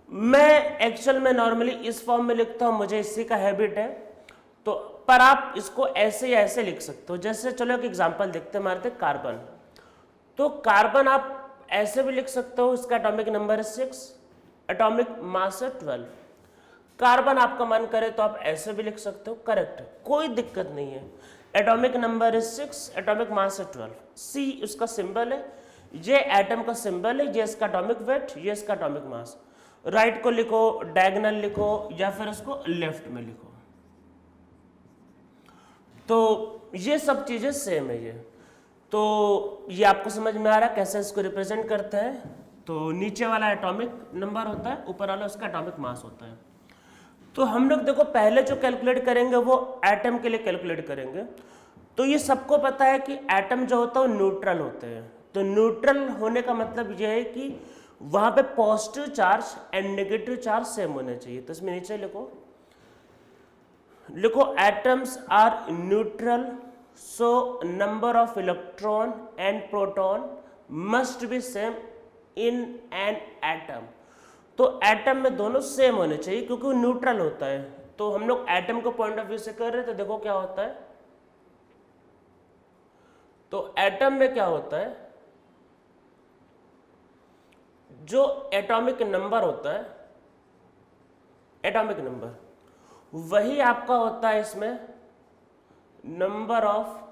मैं एक्चुअल में नॉर्मली इस फॉर्म में लिखता हूं, मुझे इसी का हैबिट है। तो पर आप इसको ऐसे या ऐसे लिख सकते हो। जैसे चलो एक एग्जांपल देखते हैं, मानते कार्बन। तो कार्बन आप ऐसे भी लिख सकते हो, इसका एटॉमिक नंबर है 6, एटॉमिक मास है 12। कार्बन आपका मन करे तो आप ऐसे भी लिख सकते हो, करेक्ट, कोई दिक्कत नहीं है। एटॉमिक नंबर है 6, एटॉमिक मास है 12। सी उसका सिंबल है, ये एटम का सिंबल है, ये इसका एटॉमिक वेट, ये इसका एटॉमिक मास। राइट को लिखो, डायगोनल लिखो या फिर उसको लेफ्ट में लिखो। तो ये सब चीजें सेम है। ये तो ये आपको समझ में आ रहा है कैसे इसको रिप्रेजेंट करते हैं। तो नीचे वाला एटॉमिक नंबर होता है, ऊपर वाला उसका एटॉमिक मास होता है। तो हम लोग देखो पहले जो कैलकुलेट करेंगे वो एटम के लिए कैलकुलेट करेंगे। तो ये सबको पता है कि एटम जो होता है वो न्यूट्रल होते हैं। तो न्यूट्रल होने का मतलब ये है कि वहां पे positive charge and negative charge same होने चाहिए। तो इसमें नीचे लिखो atoms are neutral, so number of electron and proton must be same in an atom. तो एटम में दोनों सेम होने चाहिए क्योंकि वो न्यूट्रल होता है। तो हम लोग एटम को पॉइंट ऑफ व्यू से कर रहे हैं, तो देखो क्या होता है। तो एटम में क्या होता है, जो एटॉमिक नंबर होता है, एटॉमिक नंबर वही आपका होता है इसमें नंबर ऑफ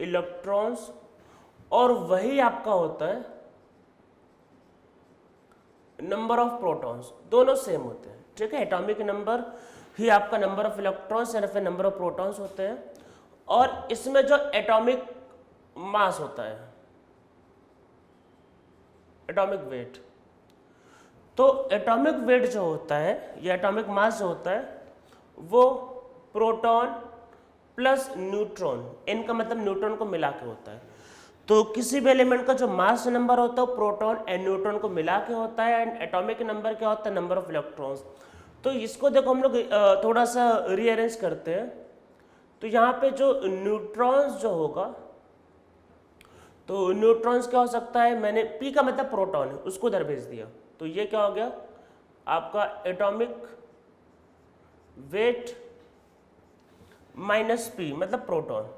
इलेक्ट्रॉन्स, और वही आपका होता है नंबर ऑफ प्रोटॉन्स। दोनों सेम होते हैं, ठीक है। एटॉमिक नंबर ही आपका नंबर ऑफ इलेक्ट्रॉन्स या फिर नंबर ऑफ प्रोटॉन्स होते हैं। और इसमें जो एटॉमिक मास होता है, एटॉमिक वेट, तो एटॉमिक वेट जो होता है या एटॉमिक मास जो होता है वो प्रोटॉन प्लस न्यूट्रॉन, इनका मतलब न्यूट्रॉन को मिला के होता है। तो किसी भी एलिमेंट का जो मास नंबर होता है वो प्रोटॉन एंड न्यूट्रॉन को मिला के होता है। एंड एटॉमिक नंबर क्या होता है, नंबर ऑफ इलेक्ट्रॉन्स। तो इसको देखो हम लोग थोड़ा सा रीअरेंज करते हैं। तो यहाँ पे जो न्यूट्रॉन्स जो होगा, तो न्यूट्रॉन्स क्या हो सकता है, मैंने पी का मतलब प्रोटॉन है उसको उधर भेज दिया, तो ये क्या हो गया आपका एटॉमिक वेट माइनस पी मतलब प्रोटॉन।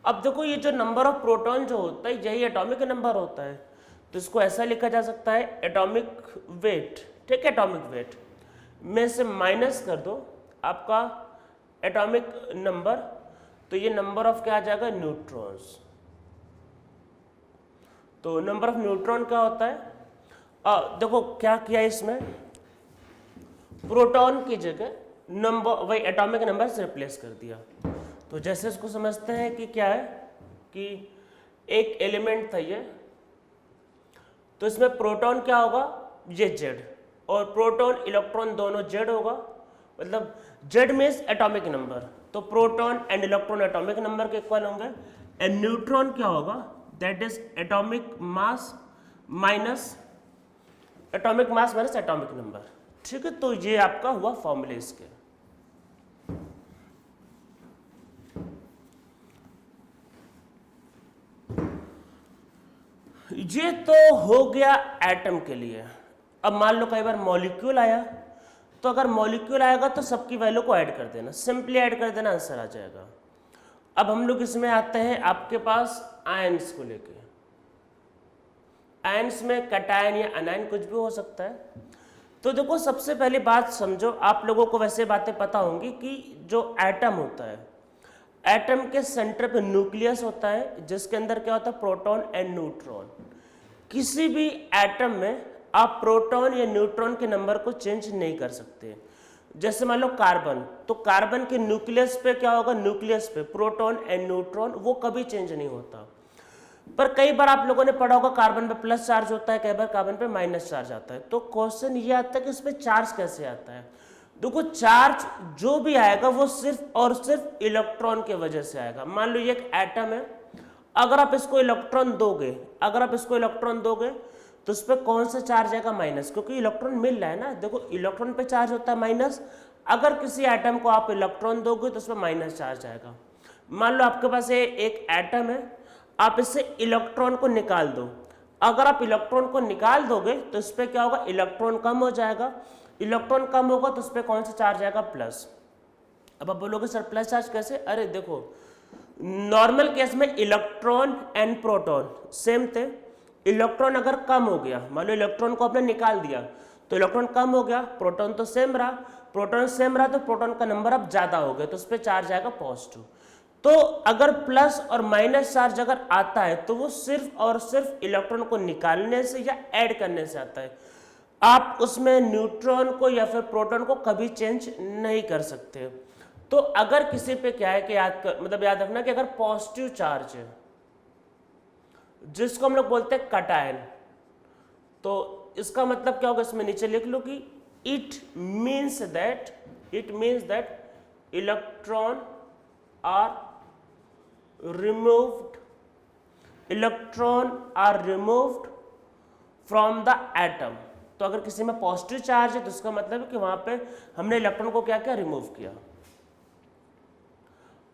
अब देखो ये जो नंबर ऑफ प्रोटॉन जो होता है यही एटॉमिक नंबर होता है। तो इसको ऐसा लिखा जा सकता है एटॉमिक वेट, ठीक है। एटॉमिक वेट में से माइनस कर दो आपका एटॉमिक नंबर, तो ये नंबर ऑफ क्या आ जाएगा, न्यूट्रॉन्स। तो नंबर ऑफ न्यूट्रॉन क्या होता है, देखो क्या किया इसमें, प्रोटॉन की जगह नंबर वही एटॉमिक नंबर से रिप्लेस कर दिया। तो जैसे इसको समझते हैं कि क्या है कि एक एलिमेंट था ये, तो इसमें प्रोटॉन क्या होगा, ये जेड, और प्रोटॉन इलेक्ट्रॉन दोनों जेड होगा, मतलब जेड मीन्स एटॉमिक नंबर। तो proton and electron atomic number के इक्वल होंगे। एंड न्यूट्रॉन क्या होगा, that is atomic mass minus atomic number, ठीक है। तो ये आपका हुआ फॉर्मूले इसके। ये तो हो गया एटम के लिए। अब मान लो कई बार मॉलिक्यूल आया, तो अगर मॉलिक्यूल आएगा तो सबकी वैल्यू को ऐड कर देना, सिंपली ऐड कर देना, आंसर आ जाएगा। अब हम लोग इसमें आते हैं आपके पास आयंस को लेके। आयंस में कैटायन या अनायन कुछ भी हो सकता है। तो देखो सबसे पहली बात समझो, आप लोगों को वैसे बातें पता होंगी कि जो एटम होता है, एटम के सेंटर पे न्यूक्लियस होता है जिसके अंदर क्या होता है, प्रोटॉन एंड न्यूट्रॉन। किसी भी एटम में आप प्रोटॉन या न्यूट्रॉन के नंबर को चेंज नहीं कर सकते। जैसे मान लो कार्बन, तो कार्बन के न्यूक्लियस पे क्या होगा, न्यूक्लियस पे प्रोटॉन एंड न्यूट्रॉन वो कभी चेंज नहीं होता। पर कई बार आप लोगों ने पढ़ा होगा कार्बन पे प्लस चार्ज होता है, कई बार कार्बन पे माइनस चार्ज आता है। तो क्वेश्चन ये आता है कि इसमें चार्ज कैसे आता है। देखो चार्ज जो भी आएगा वो सिर्फ और सिर्फ इलेक्ट्रॉन के वजह से आएगा। मान लो ये एक एटम है, अगर आप इसको इलेक्ट्रॉन दोगे, तो उस पर कौन सा चार्ज आएगा, माइनस, क्योंकि इलेक्ट्रॉन मिल रहा है ना। देखो इलेक्ट्रॉन पे चार्ज होता है माइनस, अगर किसी एटम को आप इलेक्ट्रॉन दोगे तो उस पर माइनस चार्ज आएगा। मान लो आपके पास एक एटम है, आप इससे इलेक्ट्रॉन को निकाल दो, अगर आप इलेक्ट्रॉन को निकाल दोगे तो इस पर क्या होगा, इलेक्ट्रॉन कम हो जाएगा। इलेक्ट्रॉन कम होगा तो उस पर कौन सा चार्ज आएगा, प्लस। अब आप बोलोगे सर प्लस चार्ज कैसे, अरे देखो नॉर्मल केस में इलेक्ट्रॉन एंड प्रोटॉन सेम थे। इलेक्ट्रॉन अगर कम हो गया, मान लो इलेक्ट्रॉन को आपने निकाल दिया तो इलेक्ट्रॉन कम हो गया, प्रोटॉन तो सेम रहा, तो प्रोटॉन का नंबर अब ज्यादा हो गया तो उस पर चार्ज आएगा पॉजिटिव। तो अगर प्लस और माइनस चार्ज अगर आता है तो वो सिर्फ और सिर्फ इलेक्ट्रॉन को निकालने से या ऐड करने से आता है। आप उसमें न्यूट्रॉन को या फिर प्रोटॉन को कभी चेंज नहीं कर सकते। तो अगर किसी पे क्या है कि याद रखना कि अगर पॉजिटिव चार्ज है जिसको हम लोग बोलते हैं कैटायन, तो इसका मतलब क्या होगा, इसमें नीचे लिख लो कि it means that electron are removed from the atom. तो अगर किसी में पॉजिटिव चार्ज है तो इसका मतलब है कि वहां पे हमने इलेक्ट्रॉन को क्या किया, रिमूव किया।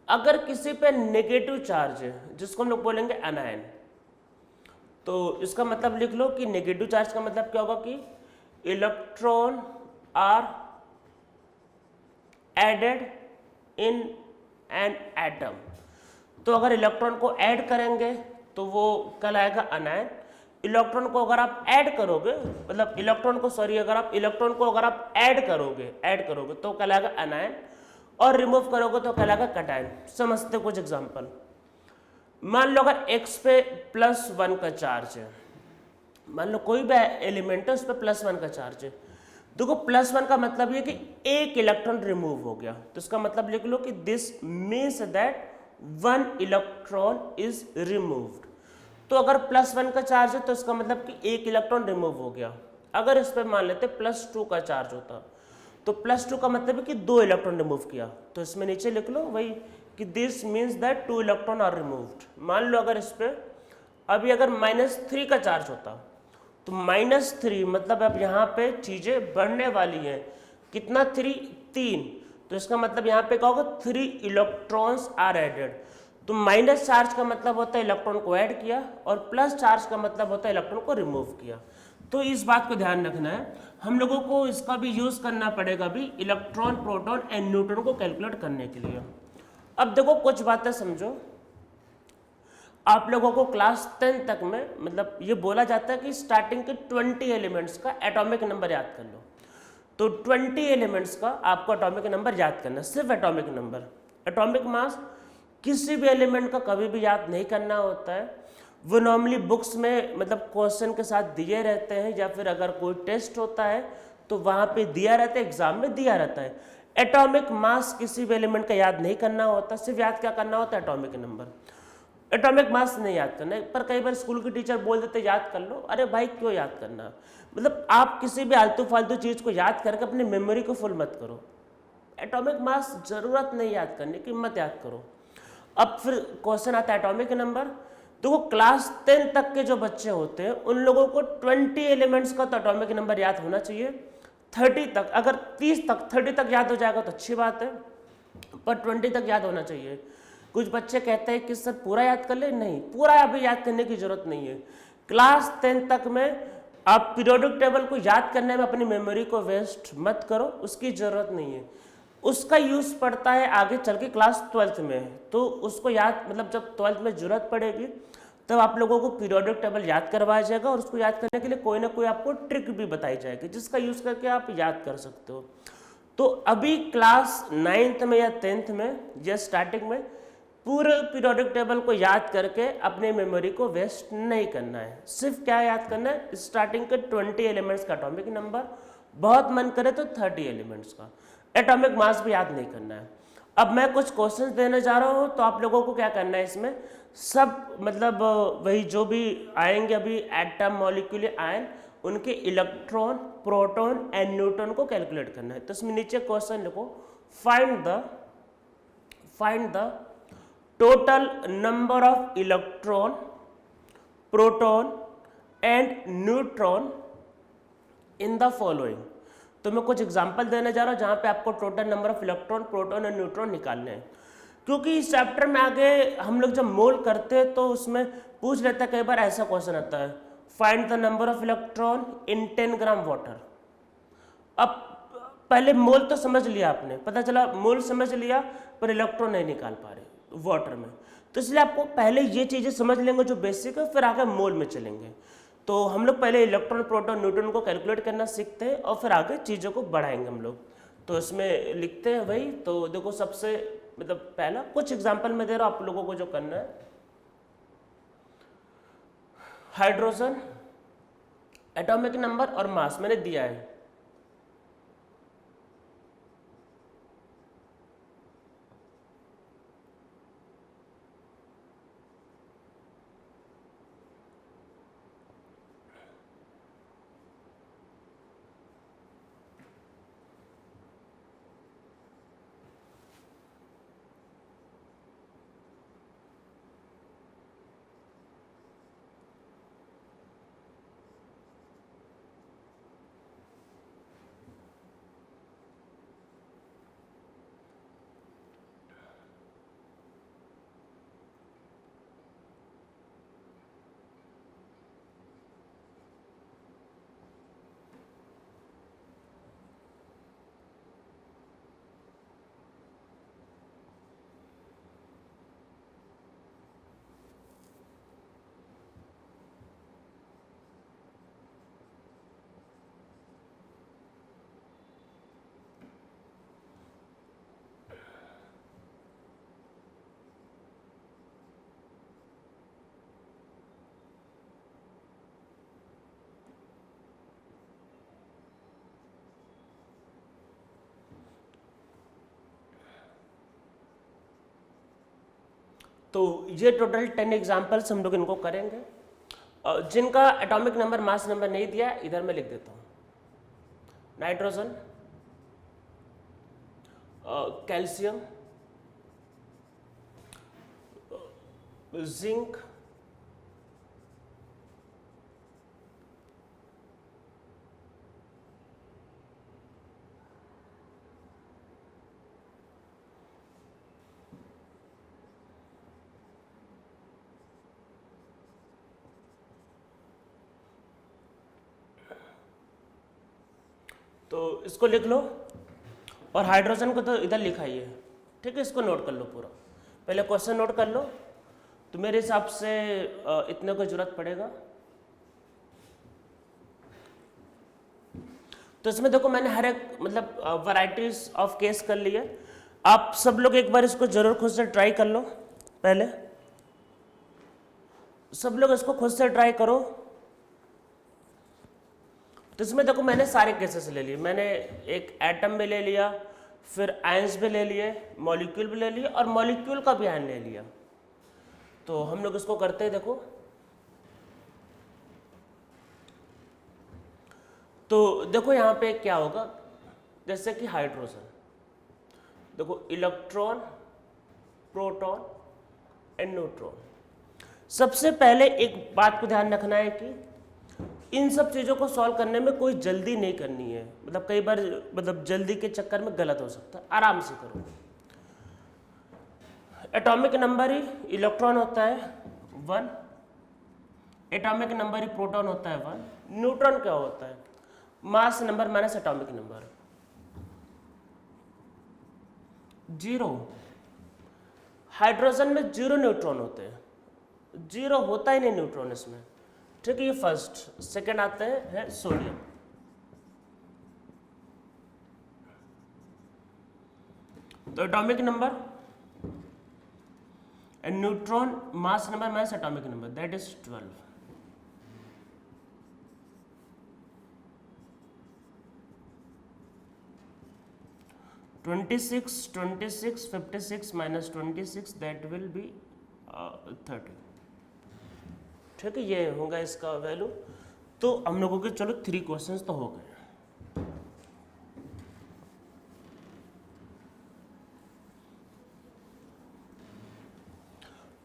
अगर किसी पे नेगेटिव चार्ज है जिसको हम लोग बोलेंगे अनायन, तो इसका मतलब लिख लो कि नेगेटिव चार्ज का मतलब क्या होगा कि electron are added in an atom. तो अगर इलेक्ट्रॉन को ऐड करेंगे तो वो कहलाएगा अनायन। इलेक्ट्रॉन को अगर आप ऐड करोगे, मतलब इलेक्ट्रॉन को अगर आप ऐड करोगे तो कहलाएगा अनायन, और रिमूव करोगे तो कहलाएगा कैटायन। समझते कुछ एग्जांपल। मान लो अगर x पे +1 का चार्ज है, मान लो कोई भी एलिमेंट है उस पर +1 का चार्ज है, देखो +1 का मतलब ये कि एक इलेक्ट्रॉन रिमूव हो गया। तो इसका मतलब लिख लो कि this means that 1 electron is removed. तो अगर +1 का चार्ज है तो इसका मतलब कि एक इलेक्ट्रॉन रिमूव हो गया। अगर इस पर मान लेते +2 का चार्ज होता तो +2 का मतलब है कि 2 इलेक्ट्रॉन रिमूव किया। तो इसमें नीचे लिख लो वही कि this means that 2 electron are removed. मान लो अगर इस पे अभी अगर -3 का चार्ज होता तो -3 मतलब अब यहाँ पे चीजें बढ़ने वाली हैं। कितना 3 तो इसका मतलब यहाँ पे क्या होगा, 3 इलेक्ट्रॉन्स आर एडेड। तो माइनस चार्ज का मतलब होता है इलेक्ट्रॉन को ऐड किया, और प्लस चार्ज का मतलब होता है इलेक्ट्रॉन को रिमूव किया। तो इस बात को ध्यान रखना है, हम लोगों को इसका भी यूज करना पड़ेगा भी इलेक्ट्रॉन, प्रोटॉन एंड न्यूट्रॉन को कैलकुलेट करने के लिए। अब देखो कुछ बातें समझो। आप लोगों को क्लास 10 तक में मतलब ये बोला जाता है कि स्टार्टिंग के 20 एलिमेंट्स का एटॉमिक नंबर याद कर लो। तो 20 एलिमेंट्स का आपको एटॉमिक नंबर याद करना, सिर्फ एटॉमिक नंबर। एटॉमिक मास किसी भी एलिमेंट का कभी भी याद नहीं करना होता है। वो नॉर्मली बुक्स में मतलब क्वेश्चन के साथ दिए रहते हैं, या फिर अगर कोई टेस्ट होता है तो वहाँ पे दिया रहता है, एग्जाम में दिया रहता है। एटॉमिक मास किसी भी एलिमेंट का याद नहीं करना होता, सिर्फ याद क्या करना होता है, एटॉमिक नंबर। एटॉमिक मास नहीं याद करना है। पर कई बार स्कूल के टीचर बोल देते याद कर लो, अरे भाई क्यों याद करना, मतलब आप किसी भी आलतू फालतू चीज को याद करके अपनी मेमोरी को फुल मत करो। एटॉमिक मास जरूरत नहीं याद करने की, मत याद करो। अब फिर क्वेश्चन आता है एटॉमिक नंबर। तो क्लास 10 तक के जो बच्चे होते हैं उन लोगों को 20 एलिमेंट्स का तो एटॉमिक नंबर याद होना चाहिए। 30 तक, अगर 30 तक याद हो जाएगा तो अच्छी बात है, पर 20 तक याद होना चाहिए। कुछ बच्चे कहते हैं कि सर पूरा याद कर ले, नहीं, पूरा अभी याद करने की जरूरत नहीं है। क्लास 10 तक में आप पीरियोडिक टेबल को याद करने में अपनी मेमोरी को वेस्ट मत करो, उसकी ज़रूरत नहीं है। उसका यूज़ पड़ता है आगे चल के क्लास 12th में, तो उसको याद मतलब जब 12th में ज़रूरत पड़ेगी तब आप लोगों को पीरियोडिक टेबल याद करवाया जाएगा, और उसको याद करने के लिए कोई ना कोई आपको ट्रिक भी बताई जाएगी जिसका यूज़ करके आप याद कर सकते हो। तो अभी क्लास 9th में या 10th में या स्टार्टिंग में पूरे पीरियोडिक टेबल को याद करके अपने मेमोरी को वेस्ट नहीं करना है। सिर्फ क्या याद करना है, स्टार्टिंग के 20 एलिमेंट्स का एटॉमिक नंबर, बहुत मन करे तो 30 एलिमेंट्स का, एटॉमिक मास भी याद नहीं करना है। अब मैं कुछ क्वेश्चंस देने जा रहा हूँ, तो आप लोगों को क्या करना है इसमें, सब मतलब वही जो भी आएंगे अभी एटम, मॉलिक्यूल, आयन, उनके इलेक्ट्रॉन, प्रोटॉन एंड न्यूट्रॉन को कैलकुलेट करना है। तो इसमें नीचे क्वेश्चन लिखो, find the total number of electron, proton and neutron in the following. तो मैं कुछ एग्जांपल देने जा रहा हूं जहां पे आपको total number of electron, proton और न्यूट्रॉन निकालने हैं, क्योंकि इस चैप्टर में आगे हम लोग जब मोल करते हैं तो उसमें पूछ लेता है, कई बार ऐसा क्वेश्चन आता है, find the number of electron in 10 gram water. अब पहले मोल तो समझ लिया आपने, पता चला मोल समझ लिया पर इलेक्ट्रॉन नहीं निकाल पा रहे वाटर में, तो इसलिए आपको पहले ये चीज़ें समझ लेंगे जो बेसिक है, फिर आगे मोल में चलेंगे। तो हम लोग पहले इलेक्ट्रॉन, प्रोटॉन, न्यूट्रॉन को कैलकुलेट करना सीखते हैं और फिर आगे चीज़ों को बढ़ाएंगे हम लोग। तो इसमें लिखते हैं भाई, तो देखो सबसे मतलब पहला कुछ एग्जांपल में दे रहा हूं आप लोगों को जो करना है, हाइड्रोजन, एटॉमिक नंबर और मास मैंने दिया है। तो ये टोटल 10 एग्जाम्पल्स हम लोग इनको करेंगे। जिनका एटॉमिक नंबर, मास नंबर नहीं दिया इधर मैं लिख देता हूँ, नाइट्रोजन, कैल्शियम, जिंक, तो इसको लिख लो, और हाइड्रोजन को तो इधर लिखा ही है, ठीक है, इसको नोट कर लो पूरा, पहले क्वेश्चन नोट कर लो। तो मेरे हिसाब से इतने को जरूरत पड़ेगा। तो इसमें देखो मैंने हर एक मतलब वैरायटीज ऑफ केस कर ली है। आप सब लोग एक बार इसको जरूर खुद से ट्राई कर लो, पहले सब लोग इसको खुद से ट्राई करो। तो इसमें देखो मैंने सारे केसेस ले लिए, मैंने एक एटम भी ले लिया, फिर आयंस भी ले लिए, मॉलिक्यूल भी ले लिए, और मॉलिक्यूल का भी आयन ले लिया। तो हम लोग इसको करते हैं, देखो तो देखो यहाँ पे क्या होगा, जैसे कि हाइड्रोजन, देखो इलेक्ट्रॉन, प्रोटॉन एंड न्यूट्रॉन। सबसे पहले एक बात को ध्यान रखना है कि इन सब चीज़ों को सॉल्व करने में कोई जल्दी नहीं करनी है, मतलब कई बार मतलब जल्दी के चक्कर में गलत हो सकता है, आराम से करो। एटॉमिक नंबर ही इलेक्ट्रॉन होता है 1, एटॉमिक नंबर ही प्रोटॉन होता है 1, न्यूट्रॉन क्या होता है? Mass number minus atomic number 0। Hydrogen में 0 न्यूट्रॉन होते हैं, 0 होता ही नहीं न्यूट्रॉन इसमें, ठीक है। ये फर्स्ट। सेकंड आते हैं सोडियम। तो atomic number and neutron mass number minus atomic number that is 12। (26, 26, 56 minus 26 that will be 30), ठीक है। ये होगा इसका वैल्यू। तो हम लोगों के चलो 3 क्वेश्चंस तो हो गए।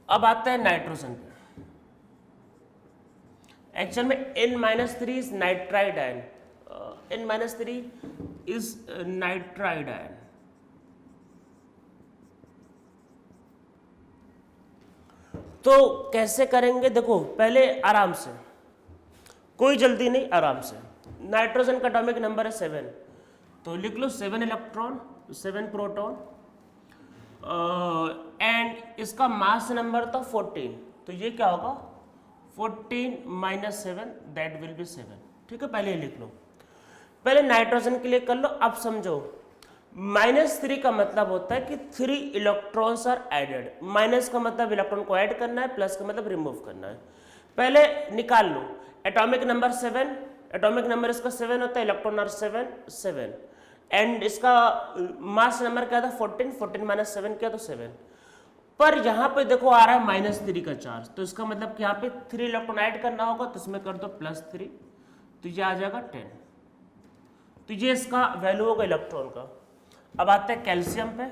अब आता है नाइट्रोजन पे। एक्चुअल में N-3 is nitride ion, N-3 is nitride ion. तो कैसे करेंगे? देखो पहले आराम से, कोई जल्दी नहीं, आराम से। नाइट्रोजन का एटॉमिक नंबर है 7, तो लिख लो 7 इलेक्ट्रॉन 7 प्रोटॉन एंड इसका मास नंबर था 14, तो ये क्या होगा 14 माइनस 7 दैट विल बी 7, ठीक है। पहले ये लिख लो, पहले नाइट्रोजन के लिए कर लो। अब समझो -3 का मतलब होता है कि 3 इलेक्ट्रॉन्स आर एडेड। माइनस का मतलब इलेक्ट्रॉन को ऐड करना है, प्लस का मतलब रिमूव करना है। पहले निकाल लो एटॉमिक नंबर 7, एटॉमिक नंबर इसका 7 होता है, इलेक्ट्रॉन आर 7 एंड इसका मास नंबर क्या था 14, 14 माइनस 7 क्या तो 7। पर यहाँ पे देखो आ रहा है -3 का चार्ज, तो इसका मतलब कि यहाँ पे 3 इलेक्ट्रॉन ऐड करना होगा, तो इसमें कर दो +3, तो ये आ जाएगा 10। तो ये इसका वैल्यू होगा इलेक्ट्रॉन का। अब आते हैं कैल्शियम पे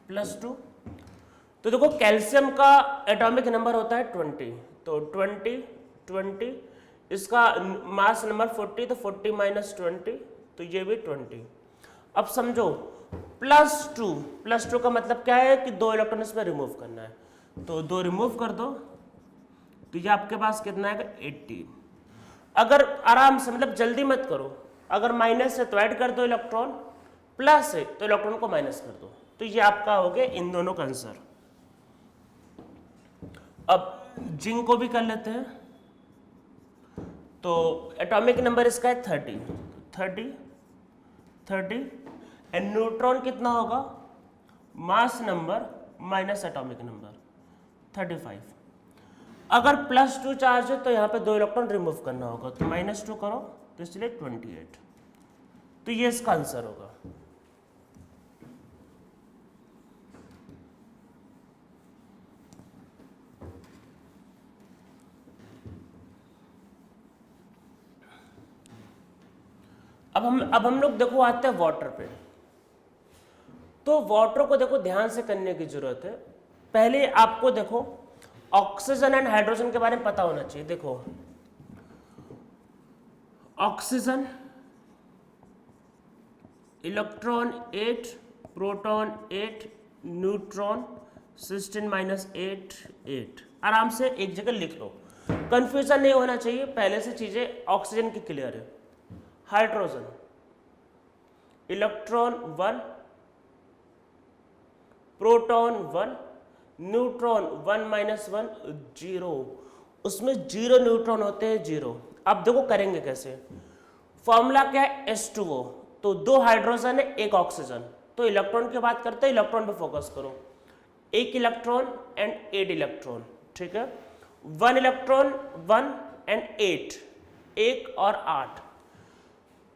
+2। तो देखो कैल्शियम का एटॉमिक नंबर होता है 20, तो 20 इसका मास नंबर 40, तो 40 माइनस 20, तो ये भी 20। अब समझो +2 का मतलब क्या है कि 2 इलेक्ट्रॉन इसमें रिमूव करना है, तो 2 रिमूव कर दो, तो ये आपके पास कितना आएगा 18। अगर आराम से मतलब जल्दी मत करो, अगर माइनस है तो ऐड कर दो इलेक्ट्रॉन, प्लस है तो इलेक्ट्रॉन को माइनस कर दो, तो ये आपका हो गया इन दोनों का आंसर। अब जिंक को भी कर लेते हैं। तो एटॉमिक नंबर इसका है 30 एंड न्यूट्रॉन कितना होगा mass number minus atomic number 35। अगर +2 चार्ज है तो यहाँ पे 2 इलेक्ट्रॉन रिमूव करना होगा, तो -2 करो, तो इसलिए 28। तो ये इसका आंसर होगा। अब हम लोग देखो आते हैं वाटर पे। तो वाटर को देखो ध्यान से करने की जरूरत है। पहले आपको देखो ऑक्सीजन एंड हाइड्रोजन के बारे में पता होना चाहिए। देखो ऑक्सीजन इलेक्ट्रॉन 8, प्रोटॉन 8, न्यूट्रॉन 16 - 8। आराम से एक जगह लिख लो, कंफ्यूजन नहीं होना चाहिए, पहले से चीजें ऑक्सीजन की क्लियर है। हाइड्रोजन इलेक्ट्रॉन 1, प्रोटॉन 1, न्यूट्रॉन 1 - 1 0, उसमें 0 न्यूट्रॉन होते हैं 0। अब देखो करेंगे कैसे, फॉर्मूला क्या है H2O, तो 2 हाइड्रोजन है 1 ऑक्सीजन। तो इलेक्ट्रॉन की बात करते हैं, इलेक्ट्रॉन पे फोकस करो, 1 इलेक्ट्रॉन एंड 8 इलेक्ट्रॉन, ठीक है। 1 इलेक्ट्रॉन 1 एंड 8, 1 और 8,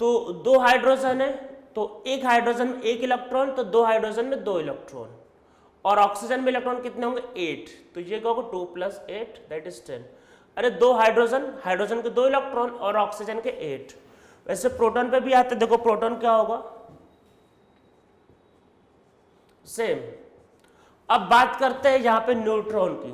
तो 2 हाइड्रोजन है, तो 1 हाइड्रोजन में 1 इलेक्ट्रॉन, तो 2 हाइड्रोजन में 2 इलेक्ट्रॉन, और ऑक्सीजन में इलेक्ट्रॉन कितने होंगे 8, तो ये क्या होगा 2 + 8 दैट इज 10। अरे 2 हाइड्रोजन के 2 इलेक्ट्रॉन और ऑक्सीजन के 8। वैसे प्रोटॉन पे भी आते, देखो प्रोटॉन क्या होगा सेम। अब बात करते हैं यहाँ पे न्यूट्रॉन की।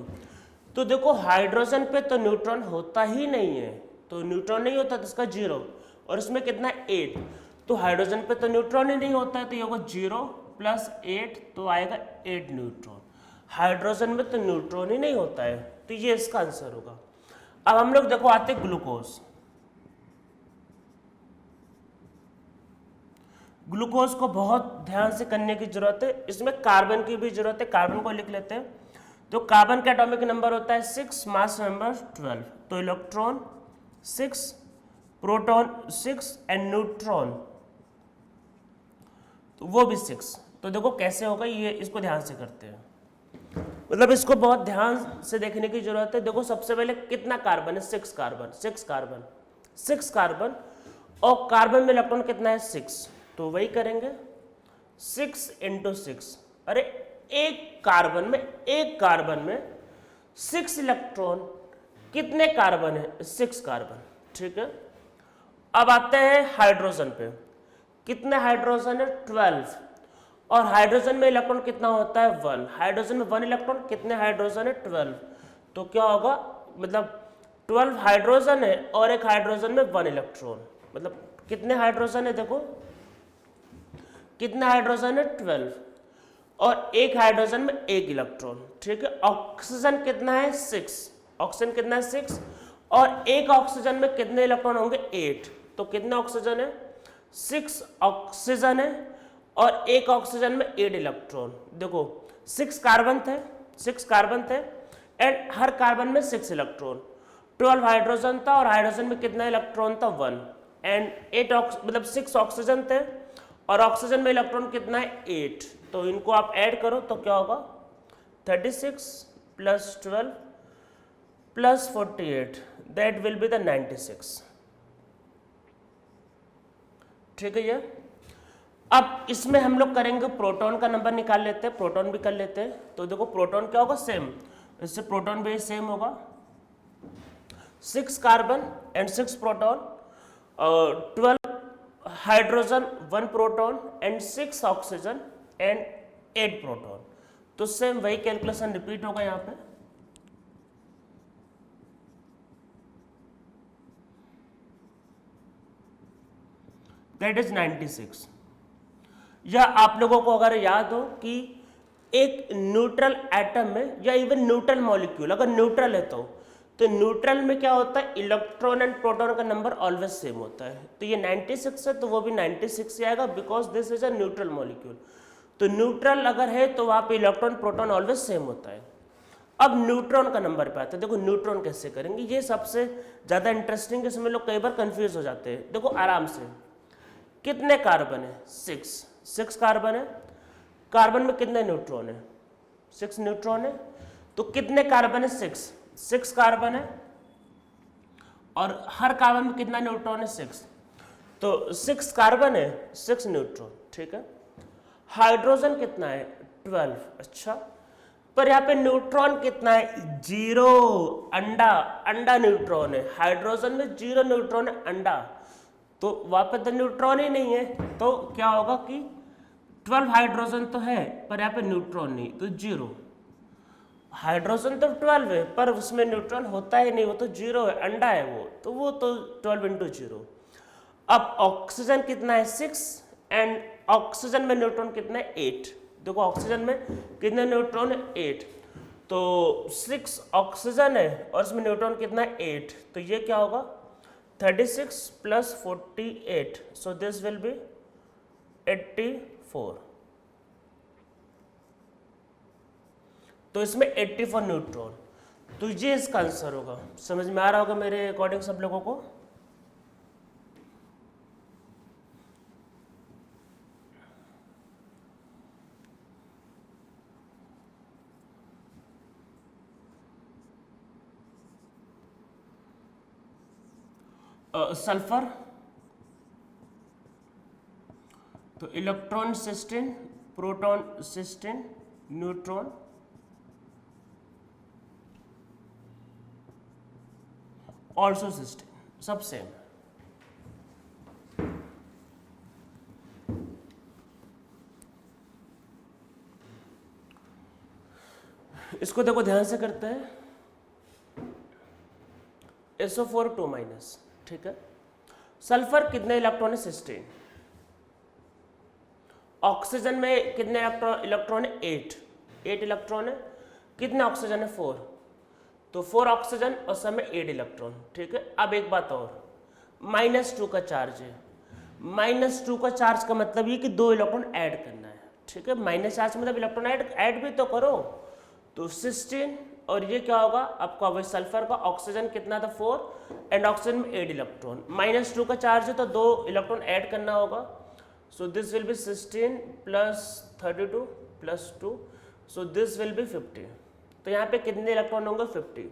तो देखो हाइड्रोजन पे तो न्यूट्रॉन होता ही नहीं है, तो न्यूट्रॉन नहीं होता तो इसका 0, और इसमें कितना 8, तो हाइड्रोजन पे तो न्यूट्रॉन ही नहीं होता है, तो ये होगा 0 + 8, तो आएगा 8 न्यूट्रॉन। हाइड्रोजन में तो न्यूट्रॉन ही नहीं होता है, तो ये इसका आंसर होगा। अब हम लोग देखो आते ग्लूकोज। ग्लूकोज को बहुत ध्यान से करने की जरूरत है, इसमें कार्बन की भी जरूरत है, कार्बन को लिख लेते हैं। तो कार्बन का एटॉमिक नंबर होता है 6, मास नंबर 12, तो इलेक्ट्रॉन 6, प्रोटॉन 6 एंड न्यूट्रॉन तो वो भी 6। तो देखो कैसे होगा ये, इसको ध्यान से करते हैं, मतलब इसको बहुत ध्यान से देखने की जरूरत है। देखो सबसे पहले कितना कार्बन है, 6 कार्बन, 6 कार्बन, 6 कार्बन, और कार्बन में इलेक्ट्रॉन कितना है 6, तो वही करेंगे 6 × 6। अरे एक कार्बन में 6 इलेक्ट्रॉन, कितने कार्बन है 6 कार्बन, ठीक है। अब आते हैं हाइड्रोजन पे, कितने हाइड्रोजन है 12, और हाइड्रोजन में इलेक्ट्रॉन कितना होता है 1, हाइड्रोजन में 1 इलेक्ट्रॉन, कितने हाइड्रोजन है 12, तो क्या होगा, मतलब 12 हाइड्रोजन है और एक हाइड्रोजन में 1 इलेक्ट्रॉन, मतलब कितने हाइड्रोजन है, देखो कितने हाइड्रोजन है 12, और एक हाइड्रोजन में 1 इलेक्ट्रॉन, ठीक है। ऑक्सीजन कितना है 6, ऑक्सीजन कितना है 6, और एक ऑक्सीजन में कितने इलेक्ट्रॉन होंगे 8, तो कितने ऑक्सीजन है 6 ऑक्सीजन है, और एक ऑक्सीजन में 8 इलेक्ट्रॉन। देखो 6 कार्बन थे एंड हर कार्बन में 6 इलेक्ट्रॉन, 12 हाइड्रोजन था और हाइड्रोजन में कितना इलेक्ट्रॉन था 1, एंड 8 मतलब 6 ऑक्सीजन थे और ऑक्सीजन में इलेक्ट्रॉन कितना है 8, तो इनको आप ऐड करो तो क्या होगा 36 + 12 + 48, दैट विल बी द 96, ठीक है। ये अब इसमें हम लोग करेंगे प्रोटॉन का नंबर निकाल लेते हैं, प्रोटॉन भी कर लेते हैं। तो देखो प्रोटॉन क्या होगा सेम, इससे प्रोटॉन भी सेम होगा, 6 carbon and 6 proton, 12 hydrogen 1 proton and 6 oxygen and 8 proton. तो सेम वही कैलकुलेशन रिपीट होगा यहाँ पे, दैट इज 96। या आप लोगों को अगर याद हो कि एक न्यूट्रल एटम में या इवन न्यूट्रल मॉलिक्यूल अगर न्यूट्रल है तो न्यूट्रल में क्या होता है, इलेक्ट्रॉन एंड प्रोटॉन का नंबर ऑलवेज सेम होता है। तो ये 96 है तो वो भी 96 ही आएगा, because this is a neutral molecule. तो न्यूट्रल अगर है तो वहाँ पे इलेक्ट्रॉन प्रोटॉन ऑलवेज सेम होता है। अब न्यूट्रॉन का नंबर पे आता है, देखो न्यूट्रॉन कैसे करेंगे, ये सबसे ज़्यादा इंटरेस्टिंग है, इसमें लोग कई बार कंफ्यूज हो जाते हैं। देखो आराम से, कितने कार्बन है 6 कार्बन है, कार्बन में कितने न्यूट्रॉन है 6 न्यूट्रॉन है, तो कितने कार्बन है 6 कार्बन है, और हर कार्बन में कितना न्यूट्रॉन है 6, तो 6 कार्बन है 6 न्यूट्रॉन, ठीक है। हाइड्रोजन कितना है 12, अच्छा, पर यहाँ पे न्यूट्रॉन कितना है 0, अंडा न्यूट्रॉन है, हाइड्रोजन में 0 न्यूट्रॉन है अंडा, तो वहाँ पे तो न्यूट्रॉन ही नहीं है, तो क्या होगा कि 12 हाइड्रोजन तो है पर यहाँ पे न्यूट्रॉन नहीं, तो 0। हाइड्रोजन तो 12 है पर उसमें न्यूट्रॉन होता ही नहीं, वो तो 0 है, अंडा है वो, तो 12 × 0। अब ऑक्सीजन कितना है 6, एंड ऑक्सीजन में न्यूट्रॉन कितना है 8। देखो ऑक्सीजन में कितने न्यूट्रॉन है 8, तो 6 ऑक्सीजन है और इसमें न्यूट्रॉन कितना है 8, तो ये क्या होगा 36 + 48, सो दिस विल बी 84। तो इसमें 84 न्यूट्रॉन, तो ये इसका आंसर होगा। समझ में आ रहा होगा मेरे अकॉर्डिंग सब लोगों को। सल्फर, तो इलेक्ट्रॉन 16, प्रोटॉन 16, न्यूट्रॉन ऑल्सो 16, सब सेम। इसको देखो ध्यान से करते हैं, SO4 2-, ठीक है। सल्फर कितने इलेक्ट्रॉन है 16, ऑक्सीजन में कितने इलेक्ट्रॉन है 8 इलेक्ट्रॉन है, कितने ऑक्सीजन है 4, तो 4 ऑक्सीजन और सब में 8 इलेक्ट्रॉन, ठीक है। अब एक बात और, -2 का चार्ज है, -2 का चार्ज का मतलब ये कि 2 इलेक्ट्रॉन ऐड करना है, ठीक है। माइनस चार्ज मतलब इलेक्ट्रॉन ऐड भी तो करो। तो 16 और ये क्या होगा आपका, वही सल्फर का, ऑक्सीजन कितना था 4 एंड ऑक्सीजन में 8 इलेक्ट्रॉन, -2 का चार्ज है तो 2 इलेक्ट्रॉन ऐड करना होगा। So this will be 16 + 32 + 2, so this will be 50। तो यहाँ पे कितने इलेक्ट्रॉन होंगे, 50।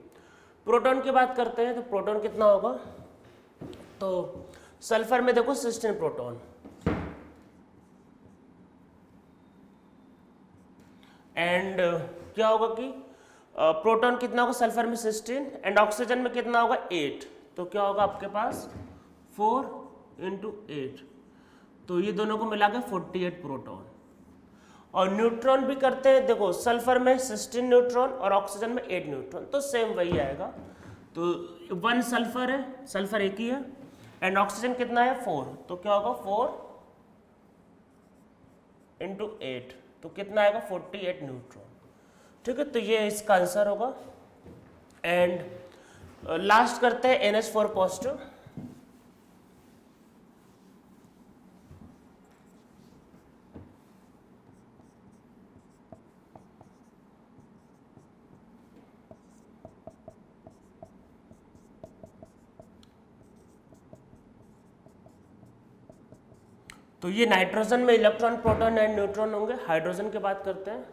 प्रोटॉन की बात करते हैं तो प्रोटॉन कितना होगा, तो सल्फर में देखो 16 प्रोटॉन एंड क्या होगा कि प्रोटॉन कितना होगा सल्फर में 16 एंड ऑक्सीजन में कितना होगा 8, तो क्या होगा आपके पास 4 × 8, तो ये दोनों को मिला के 48 प्रोटॉन। और न्यूट्रॉन भी करते हैं, देखो सल्फर में 16 न्यूट्रॉन और ऑक्सीजन में 8 न्यूट्रॉन, तो सेम वही आएगा। तो 1 सल्फर है, सल्फर एक ही है एंड ऑक्सीजन कितना है 4, तो क्या होगा 4 × 8, तो कितना आएगा 48 न्यूट्रॉन, ठीक है। तो ये इसका आंसर होगा। एंड लास्ट करते हैं NH4 पॉजिटिव। तो ये नाइट्रोजन में इलेक्ट्रॉन प्रोटॉन एंड न्यूट्रॉन होंगे। हाइड्रोजन की बात करते हैं,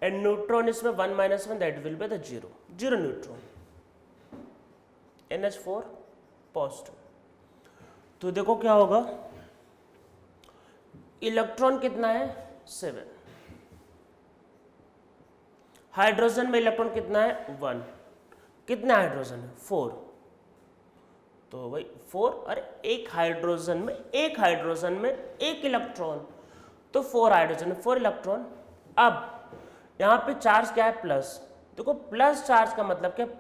एंड न्यूट्रॉन इसमें 1 - 1 that will be the 0 neutron, NH4 positive. तो देखो क्या होगा, इलेक्ट्रॉन कितना है 7, हाइड्रोजन में इलेक्ट्रॉन कितना है 1, कितना हाइड्रोजन है 4, तो भाई 4 और एक हाइड्रोजन में एक इलेक्ट्रॉन, तो 4 हाइड्रोजन में 4 इलेक्ट्रॉन। अब यहाँ पे चार्ज क्या है प्लस, देखो प्लस चार्ज का मतलब क्या है,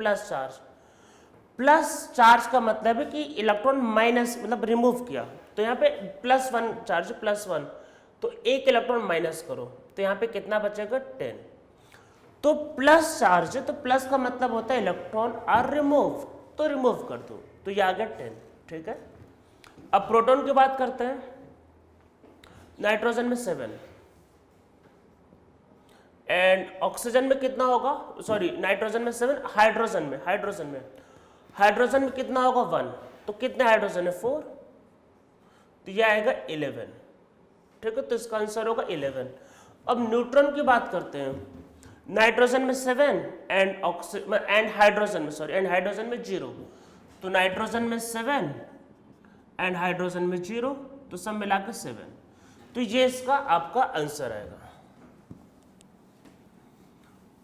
प्लस चार्ज का मतलब है कि इलेक्ट्रॉन माइनस मतलब रिमूव किया, तो यहाँ पे +1 चार्ज +1, तो एक इलेक्ट्रॉन माइनस करो तो यहाँ पे कितना बचेगा 10, तो प्लस चार्ज है तो प्लस का मतलब होता है इलेक्ट्रॉन आर रिमूव, तो रिमूव कर दो, तो ये आ गया 10, ठीक है। अब प्रोटॉन की बात करते हैं, नाइट्रोजन में 7 एंड ऑक्सीजन में कितना होगा, सॉरी नाइट्रोजन में 7, हाइड्रोजन में कितना होगा 1, तो कितने हाइड्रोजन है 4, तो ये आएगा 11, ठीक है। तो इसका आंसर होगा 11। अब न्यूट्रॉन की बात करते हैं, नाइट्रोजन में 7 एंड हाइड्रोजन में 0, तो नाइट्रोजन में 7 एंड हाइड्रोजन में 0, तो सब मिला के 7, तो ये इसका आपका आंसर आएगा।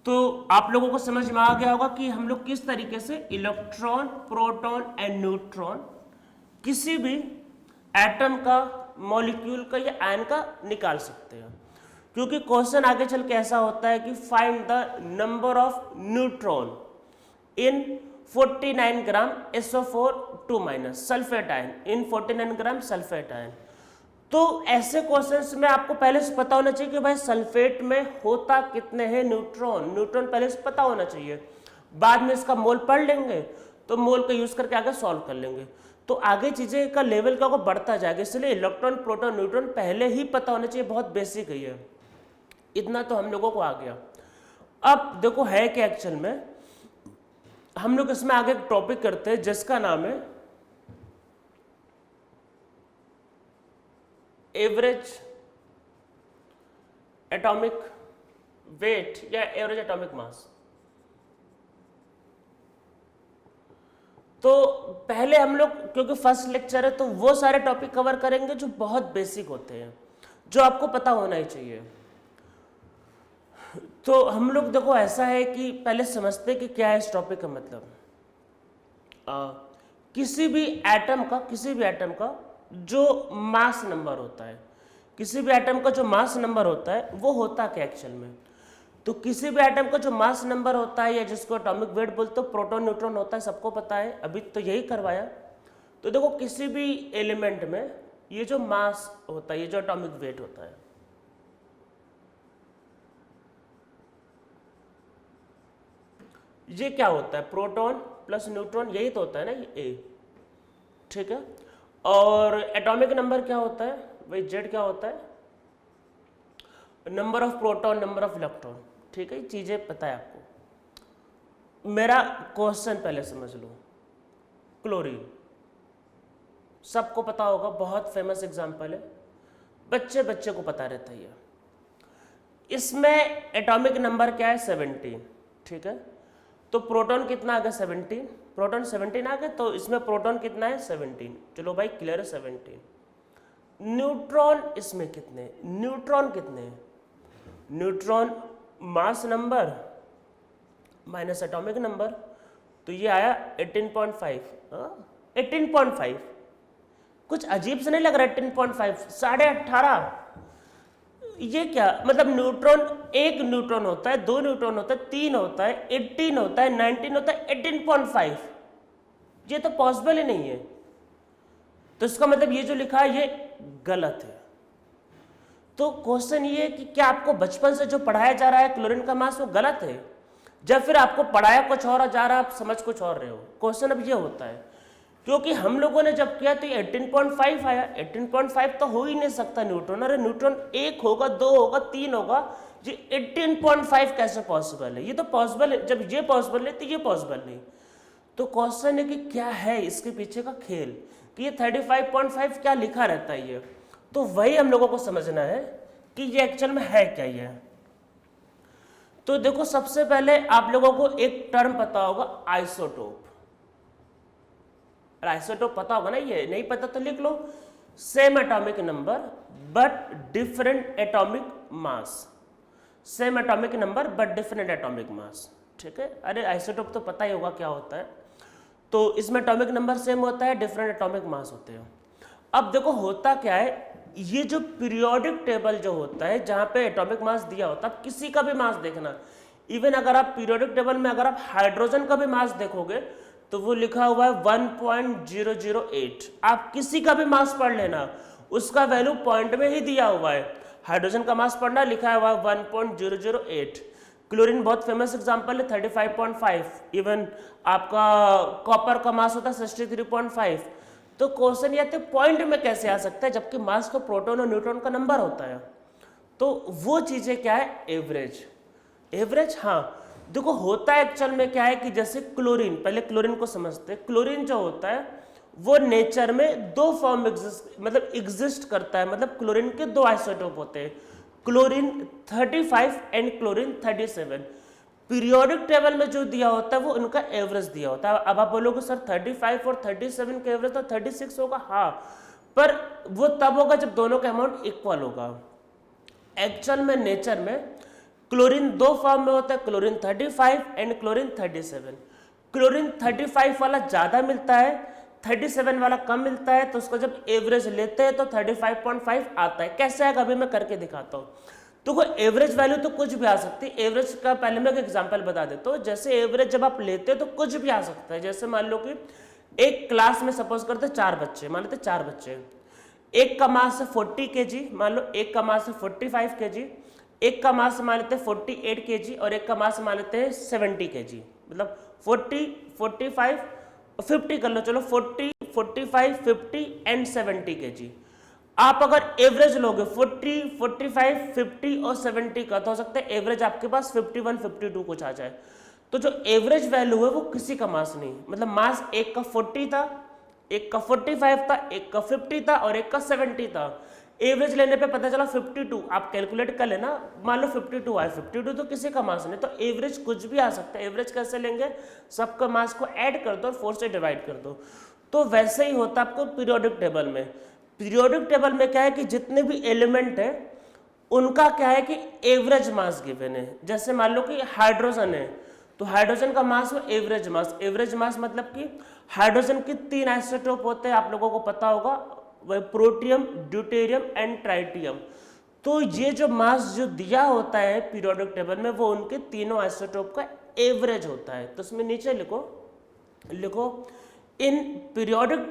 तो आप लोगों को समझ में आ गया होगा कि हम लोग किस तरीके से इलेक्ट्रॉन, प्रोटॉन एंड न्यूट्रॉन किसी भी एटम का, मॉलिक्यूल का या आयन का निकाल सकते हैं। क्योंकि क्वेश्चन आगे चल के ऐसा होता है कि find the number of neutron in 49 gram SO4 2- sulphate ion, in 49 gram sulphate ion. तो ऐसे क्वेश्चंस में आपको पहले से पता होना चाहिए कि भाई सल्फेट में होता कितने हैं न्यूट्रॉन पहले से पता होना चाहिए। बाद में इसका मोल पढ़ लेंगे तो मोल का यूज करके आगे सॉल्व कर लेंगे, तो आगे चीजें का लेवल का बढ़ता जाएगा। इसलिए इलेक्ट्रॉन, प्रोटॉन, न्यूट्रॉन पहले ही पता होना चाहिए, बहुत बेसिक है ये, इतना तो हम लोगों को आ गया। अब देखो है कि एक्चुअल में हम लोग इसमें आगे एक टॉपिक करते हैं जिसका नाम है एवरेज एटॉमिक वेट या एवरेज एटॉमिक मास। तो पहले हम लोग, क्योंकि फर्स्ट लेक्चर है तो वो सारे टॉपिक कवर करेंगे जो बहुत बेसिक होते हैं, जो आपको पता होना ही चाहिए। तो हम लोग देखो ऐसा है कि पहले समझते हैं कि क्या है इस टॉपिक का मतलब। किसी भी एटम का जो मास नंबर होता है, किसी भी एटम का जो मास नंबर होता है वो होता क्या एक्चुअल में। तो किसी भी एटम का जो मास नंबर होता है या जिसको एटॉमिक वेट बोलते हो, प्रोटॉन न्यूट्रॉन होता है, सबको पता है, अभी तो यही करवाया। तो देखो किसी भी एलिमेंट में ये जो मास होता है, ये जो एटॉमिक वेट होता है, ये क्या होता है, प्रोटॉन प्लस न्यूट्रॉन, यही तो होता है ना ये ए, ठीक है। और एटॉमिक नंबर क्या होता है भाई, जेड क्या होता है, number of proton number of electron, ठीक है, ये चीजें पता है आपको। मेरा क्वेश्चन पहले समझ लो, क्लोरीन सबको पता होगा, बहुत फेमस एग्जांपल है, बच्चे बच्चे को पता रहता है ये। इसमें एटॉमिक नंबर क्या है 17, ठीक है। तो प्रोटॉन कितना आ गया 17, प्रोटॉन 17 आ गया, तो इसमें प्रोटॉन कितना है 17, चलो भाई क्लियर है 17। न्यूट्रॉन इसमें कितने, न्यूट्रॉन कितने, neutron mass number minus atomic number, तो ये आया 18.5, 18.5, कुछ अजीब से नहीं लग रहा, 18.5, 18.5, ये क्या मतलब, न्यूट्रॉन, एक न्यूट्रॉन होता है, दो न्यूट्रॉन होता है, तीन होता है, 18 होता है, 19 होता है, 18.5, ये तो पॉसिबल ही नहीं है। तो इसका मतलब ये जो लिखा है ये गलत है। तो क्वेश्चन ये है कि क्या आपको बचपन से जो पढ़ाया जा रहा है क्लोरीन का मास वो गलत है, जब फिर आपको पढ़ाया कुछ और जा रहा है, आप समझ कुछ और रहे हो। क्वेश्चन अब ये होता है, क्योंकि हम लोगों ने जब किया तो ये 18.5 आया, 18.5 तो हो ही नहीं सकता न्यूट्रॉन, अरे न्यूट्रॉन एक होगा, दो होगा, तीन होगा, ये 18.5 कैसे पॉसिबल है, ये तो पॉसिबल है, जब ये पॉसिबल है तो ये पॉसिबल नहीं। तो क्वेश्चन है कि क्या है इसके पीछे का खेल, कि ये 35.5 क्या लिखा रहता है ये, तो वही हम लोगों को समझना है कि ये एक्चुअल में है क्या ये। तो देखो सबसे पहले आप लोगों को एक टर्म पता होगा, आइसोटोप। आइसोटोप पता होगा ना, ये नहीं पता तो लिख लो, same atomic number but different atomic mass, same atomic number but different atomic mass, ठीक है। अरे आइसोटोप तो पता ही होगा क्या होता है, तो इसमें एटॉमिक नंबर सेम होता है, डिफरेंट एटॉमिक मास होते हैं। अब देखो होता क्या है, ये जो पीरियोडिक टेबल जो होता है जहां पे एटॉमिक मास दिया होता है, किसी का भी मास देखना, इवन अगर आप पीरियोडिक टेबल में अगर आप हाइड्रोजन का भी मास देखोगे तो वो लिखा हुआ है 1.008, आप किसी का भी मास पढ़ लेना, उसका वैल्यू पॉइंट में ही दिया हुआ है। हाइड्रोजन का मास पढ़ना, लिखा हुआ है 1.008। क्लोरीन बहुत फेमस एग्जांपल है 35.5, इवन आपका कॉपर का मास होता है 63.5। तो क्वेश्चन ये तो पॉइंट में कैसे आ सकता है जबकि मास को प्रोटॉन और न्यूट्रॉन का नंबर होता है। तो वो चीजें क्या है, एवरेज, एवरेज। हाँ देखो होता है एक्चुअल में क्या है कि जैसे क्लोरीन, पहले क्लोरीन को समझते हैं। क्लोरीन जो होता है वो नेचर में दो फॉर्म एग्जिस्ट करता है, मतलब क्लोरीन के दो आइसोटोप होते हैं, chlorine 35 and chlorine 37। Periodic table में जो दिया होता है वो उनका एवरेज दिया होता है। अब आप बोलोगे सर 35 और 37 का एवरेज तो 36 होगा, हाँ, पर वो तब होगा जब दोनों का अमाउंट इक्वल होगा। एक्चुअल में नेचर में क्लोरीन दो फॉर्म में होता है, क्लोरीन 35 एंड क्लोरीन 37। क्लोरीन 35 वाला ज्यादा मिलता है, 37 वाला कम मिलता है, तो उसको जब एवरेज लेते हैं तो 35.5 आता है। कैसे आएगा अभी मैं करके दिखाता हूँ। तो कोई एवरेज वैल्यू तो कुछ भी आ सकती है। एवरेज का पहले मैं एक एग्जांपल बता देता हूँ। जैसे एवरेज जब आप लेते हो तो कुछ भी आ सकता है। जैसे मान लो कि एक क्लास में सपोज करते 4 बच्चे, मान लेते 4 बच्चे, एक का मास है 40 kg, मान लो एक का मास है 45 kg, एक का मास मान लेते हैं 48 kg और एक का मास मान लेते हैं 70 kg, मतलब 40, 45, 50 कर लो, चलो 40, 45, 50 एंड 70 kg। आप अगर एवरेज लोगे 40, 45, 50 और 70 का, तो हो सकता है एवरेज आपके पास 51, 52 कुछ आ जाए। तो जो एवरेज वैल्यू है वो किसी का मास नहीं, मतलब मास एक का 40 था, एक का 45 था, एक का 50 था और एक का 70 था। एवरेज लेने पे पता चला 52, आप कैलकुलेट कर लेना, मान लो 52 आए, 52 तो किसी का मास नहीं, तो एवरेज कुछ भी आ सकता है। एवरेज कैसे लेंगे, सबका मास को ऐड कर दो और 4 से डिवाइड कर दो। तो वैसे ही होता आपको पीरियोडिक टेबल में। पीरियोडिक टेबल में क्या है कि जितने भी एलिमेंट है उनका क्या है कि एवरेज मास गिवन है। जैसे मान लो कि हाइड्रोजन है, तो हाइड्रोजन का मास हो एवरेज मास। एवरेज मास मतलब कि हाइड्रोजन के 3 आइसोटोप होते हैं, आप लोगों को पता होगा, वह प्रोटियम, ड्यूटेरियम एंड ट्राइटियम। तो ये जो मास जो दिया होता है पीरियोडिक टेबल में वो उनके तीनों आइसोटोप का एवरेज होता है। तो इसमें नीचे लिखो in periodic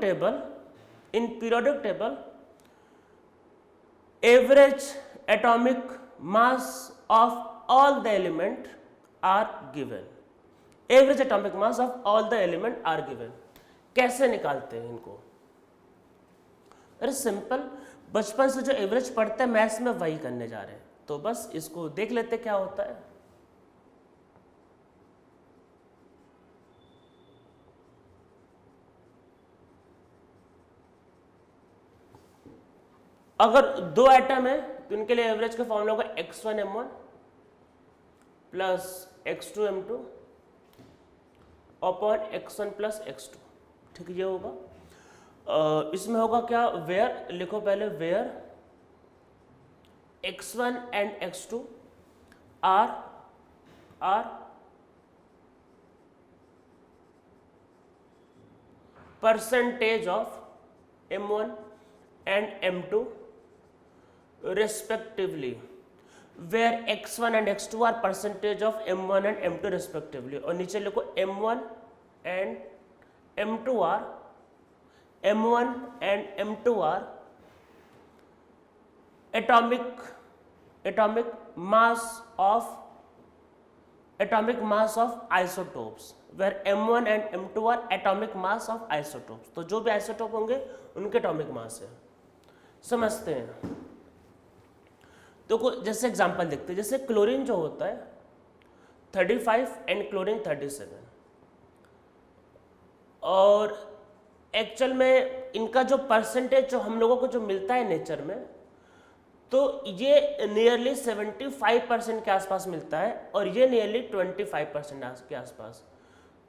table average atomic mass of all the element are given. Average atomic mass of all the element are given. कैसे निकालते हैं इनको? अरे सिंपल, बचपन से जो एवरेज पढ़ते हैं मैथ्स में वही करने जा रहे हैं, तो बस इसको देख लेते क्या होता है। अगर दो एटम है तो इनके लिए एवरेज का फॉर्मूला होगा x1m1 plus x2m2 upon x1 plus x2। ठीक है, ये होगा। इसमें होगा क्या, वेयर लिखो पहले, where x1 and x2 are percentage of m1 and m2 respectively, where x1 and x2 are percentage of m1 and m2 respectively। और नीचे लिखो m1 and m2 are atomic mass of isotopes, where m1 and m2 are atomic mass of isotopes। तो जो भी isotope होंगे उनके atomic mass है। समझते हैं? तो जैसे एग्जांपल देखते हैं, जैसे क्लोरीन जो होता है 35 एंड क्लोरीन 37, और एक्चुअल में इनका जो परसेंटेज जो हम लोगों को जो मिलता है नेचर में, तो ये नियरली 75% के आसपास मिलता है और ये नियरली 25% के आसपास।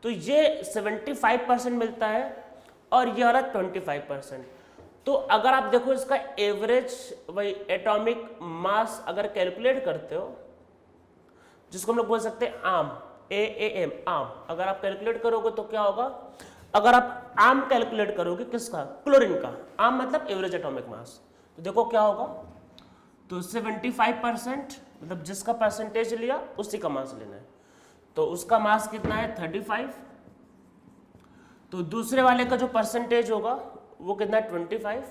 तो ये 75% मिलता है और ये वाला 25%। तो अगर आप देखो इसका एवरेज वही एटॉमिक मास अगर कैलकुलेट करते हो, जिसको हम लोग बोल सकते हैं आम, AAM आम, अगर आप कैलकुलेट करोगे तो क्या होगा, अगर आप आम कैलकुलेट करोगे किसका, क्लोरीन का, आम मतलब एवरेज एटॉमिक मास, तो देखो क्या होगा, तो 75% मतलब जिसका परसेंटेज लिया उसी का मास लेना है। तो उसका मास कितना है 35, तो दूसरे वाले का जो परसेंटेज होगा वो कितना है 25,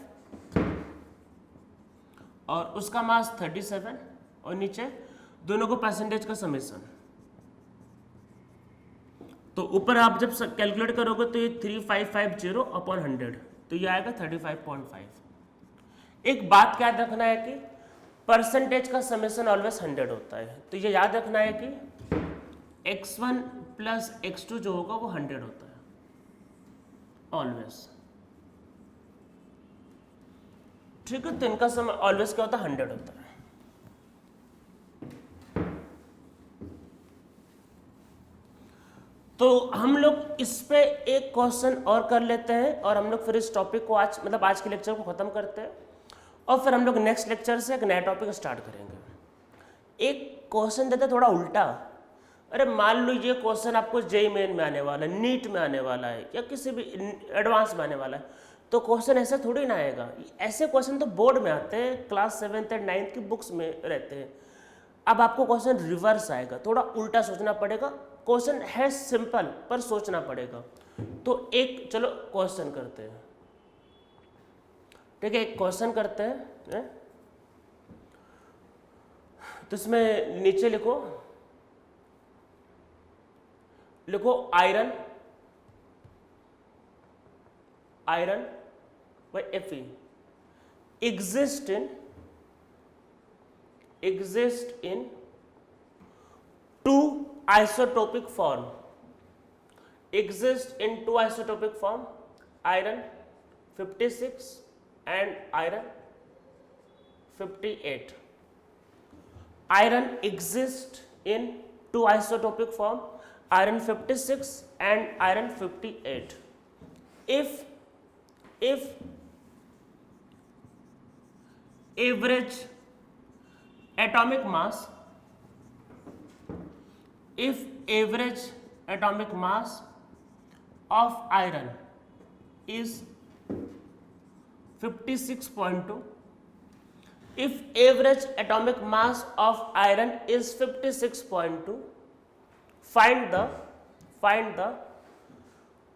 और उसका मास 37, और नीचे दोनों को परसेंटेज का समेशन। तो ऊपर आप जब कैलकुलेट करोगे तो ये 3550 अपॉन 100, तो ये आएगा 35.5। एक बात याद रखना है कि परसेंटेज का समेशन ऑलवेज 100 होता है, तो ये याद रखना है कि x1 प्लस x2 जो होगा वो 100 होता है ऑलवेज। ठीक है, तो इनका समय ऑलवेज क्या होता है 100 होता है। तो हम लोग इस पे एक क्वेश्चन और कर लेते हैं और हम लोग फिर इस टॉपिक को आज मतलब आज के लेक्चर को खत्म करते हैं, और फिर हम लोग नेक्स्ट लेक्चर से एक नया टॉपिक स्टार्ट करेंगे। एक क्वेश्चन देते थोड़ा उल्टा, अरे मान लो ये क्वेश्चन आपको जेईई मेन में आने वाला है, नीट में आने वाला है, या किसी भी एडवांस में आने वाला है, तो क्वेश्चन ऐसे थोड़ी ना आएगा। ऐसे क्वेश्चन तो बोर्ड में आते हैं, क्लास 7th एंड 9th की बुक्स में रहते हैं। अब आपको क्वेश्चन रिवर्स आएगा, थोड़ा उल्टा सोचना पड़ेगा। क्वेश्चन है सिंपल पर सोचना पड़ेगा। तो एक चलो क्वेश्चन करते हैं, ठीक है, एक क्वेश्चन करते हैं। तो इसमें नीचे लिखो iron by Fe exist in two isotopic form, iron 56 and iron 58. Iron exists in two isotopic form, iron 56 and iron 58. If average atomic mass of iron is 56.2, if average atomic mass of iron is 56.2, find the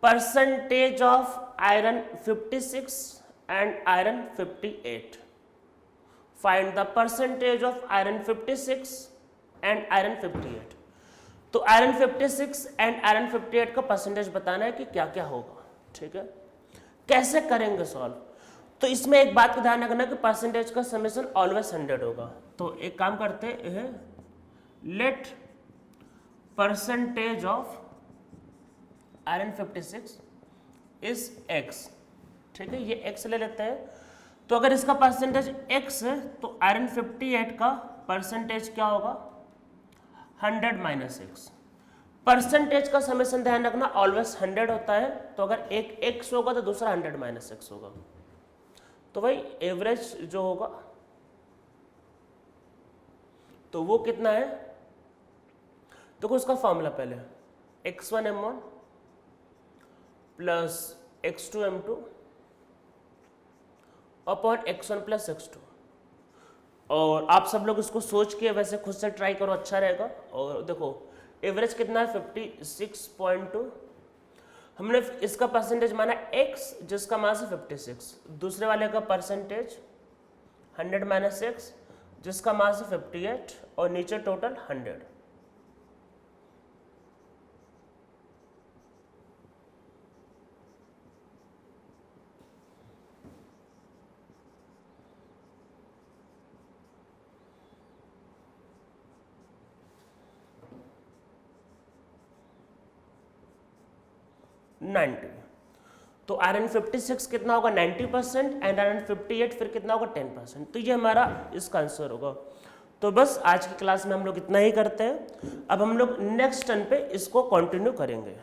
percentage of iron 56 and iron 58. Find the percentage of iron 56 and iron 58. तो iron 56 and iron 58 का percentage बताना है कि क्या क्या होगा, ठीक है। कैसे करेंगे सॉल्व, तो इसमें एक बात का ध्यान रखना कि परसेंटेज का समेशन ऑलवेज 100 होगा। तो एक काम करते हैं, let percentage of iron 56 is x, ठीक है, ये x ले लेते हैं। तो अगर इसका परसेंटेज x है तो आयरन 58 का परसेंटेज क्या होगा, 100 माइनस एक्स। परसेंटेज का समेशन ध्यान रखना ऑलवेज 100 होता है, तो अगर एक x होगा तो दूसरा 100 माइनस एक्स होगा, तो भाई एवरेज जो होगा तो वो कितना है, तो उसका फॉर्मूला पहले x1m1 plus x2m2 upon x1 plus x2। और आप सब लोग इसको सोच के वैसे खुद से ट्राई करो, अच्छा रहेगा। और देखो एवरेज कितना है 56.2, हमने इसका परसेंटेज माना x जिसका मास है 56, दूसरे वाले का परसेंटेज 100 माइनस एक्स जिसका मास है 58 और नीचे टोटल 100। तो आयरन 56 कितना होगा 90% एंड आयरन 58 फिर कितना होगा 10%। तो ये हमारा इसका आंसर होगा। तो बस आज की क्लास में हम लोग इतना ही करते हैं, अब हम लोग नेक्स्ट टर्न पे इसको कंटिन्यू करेंगे।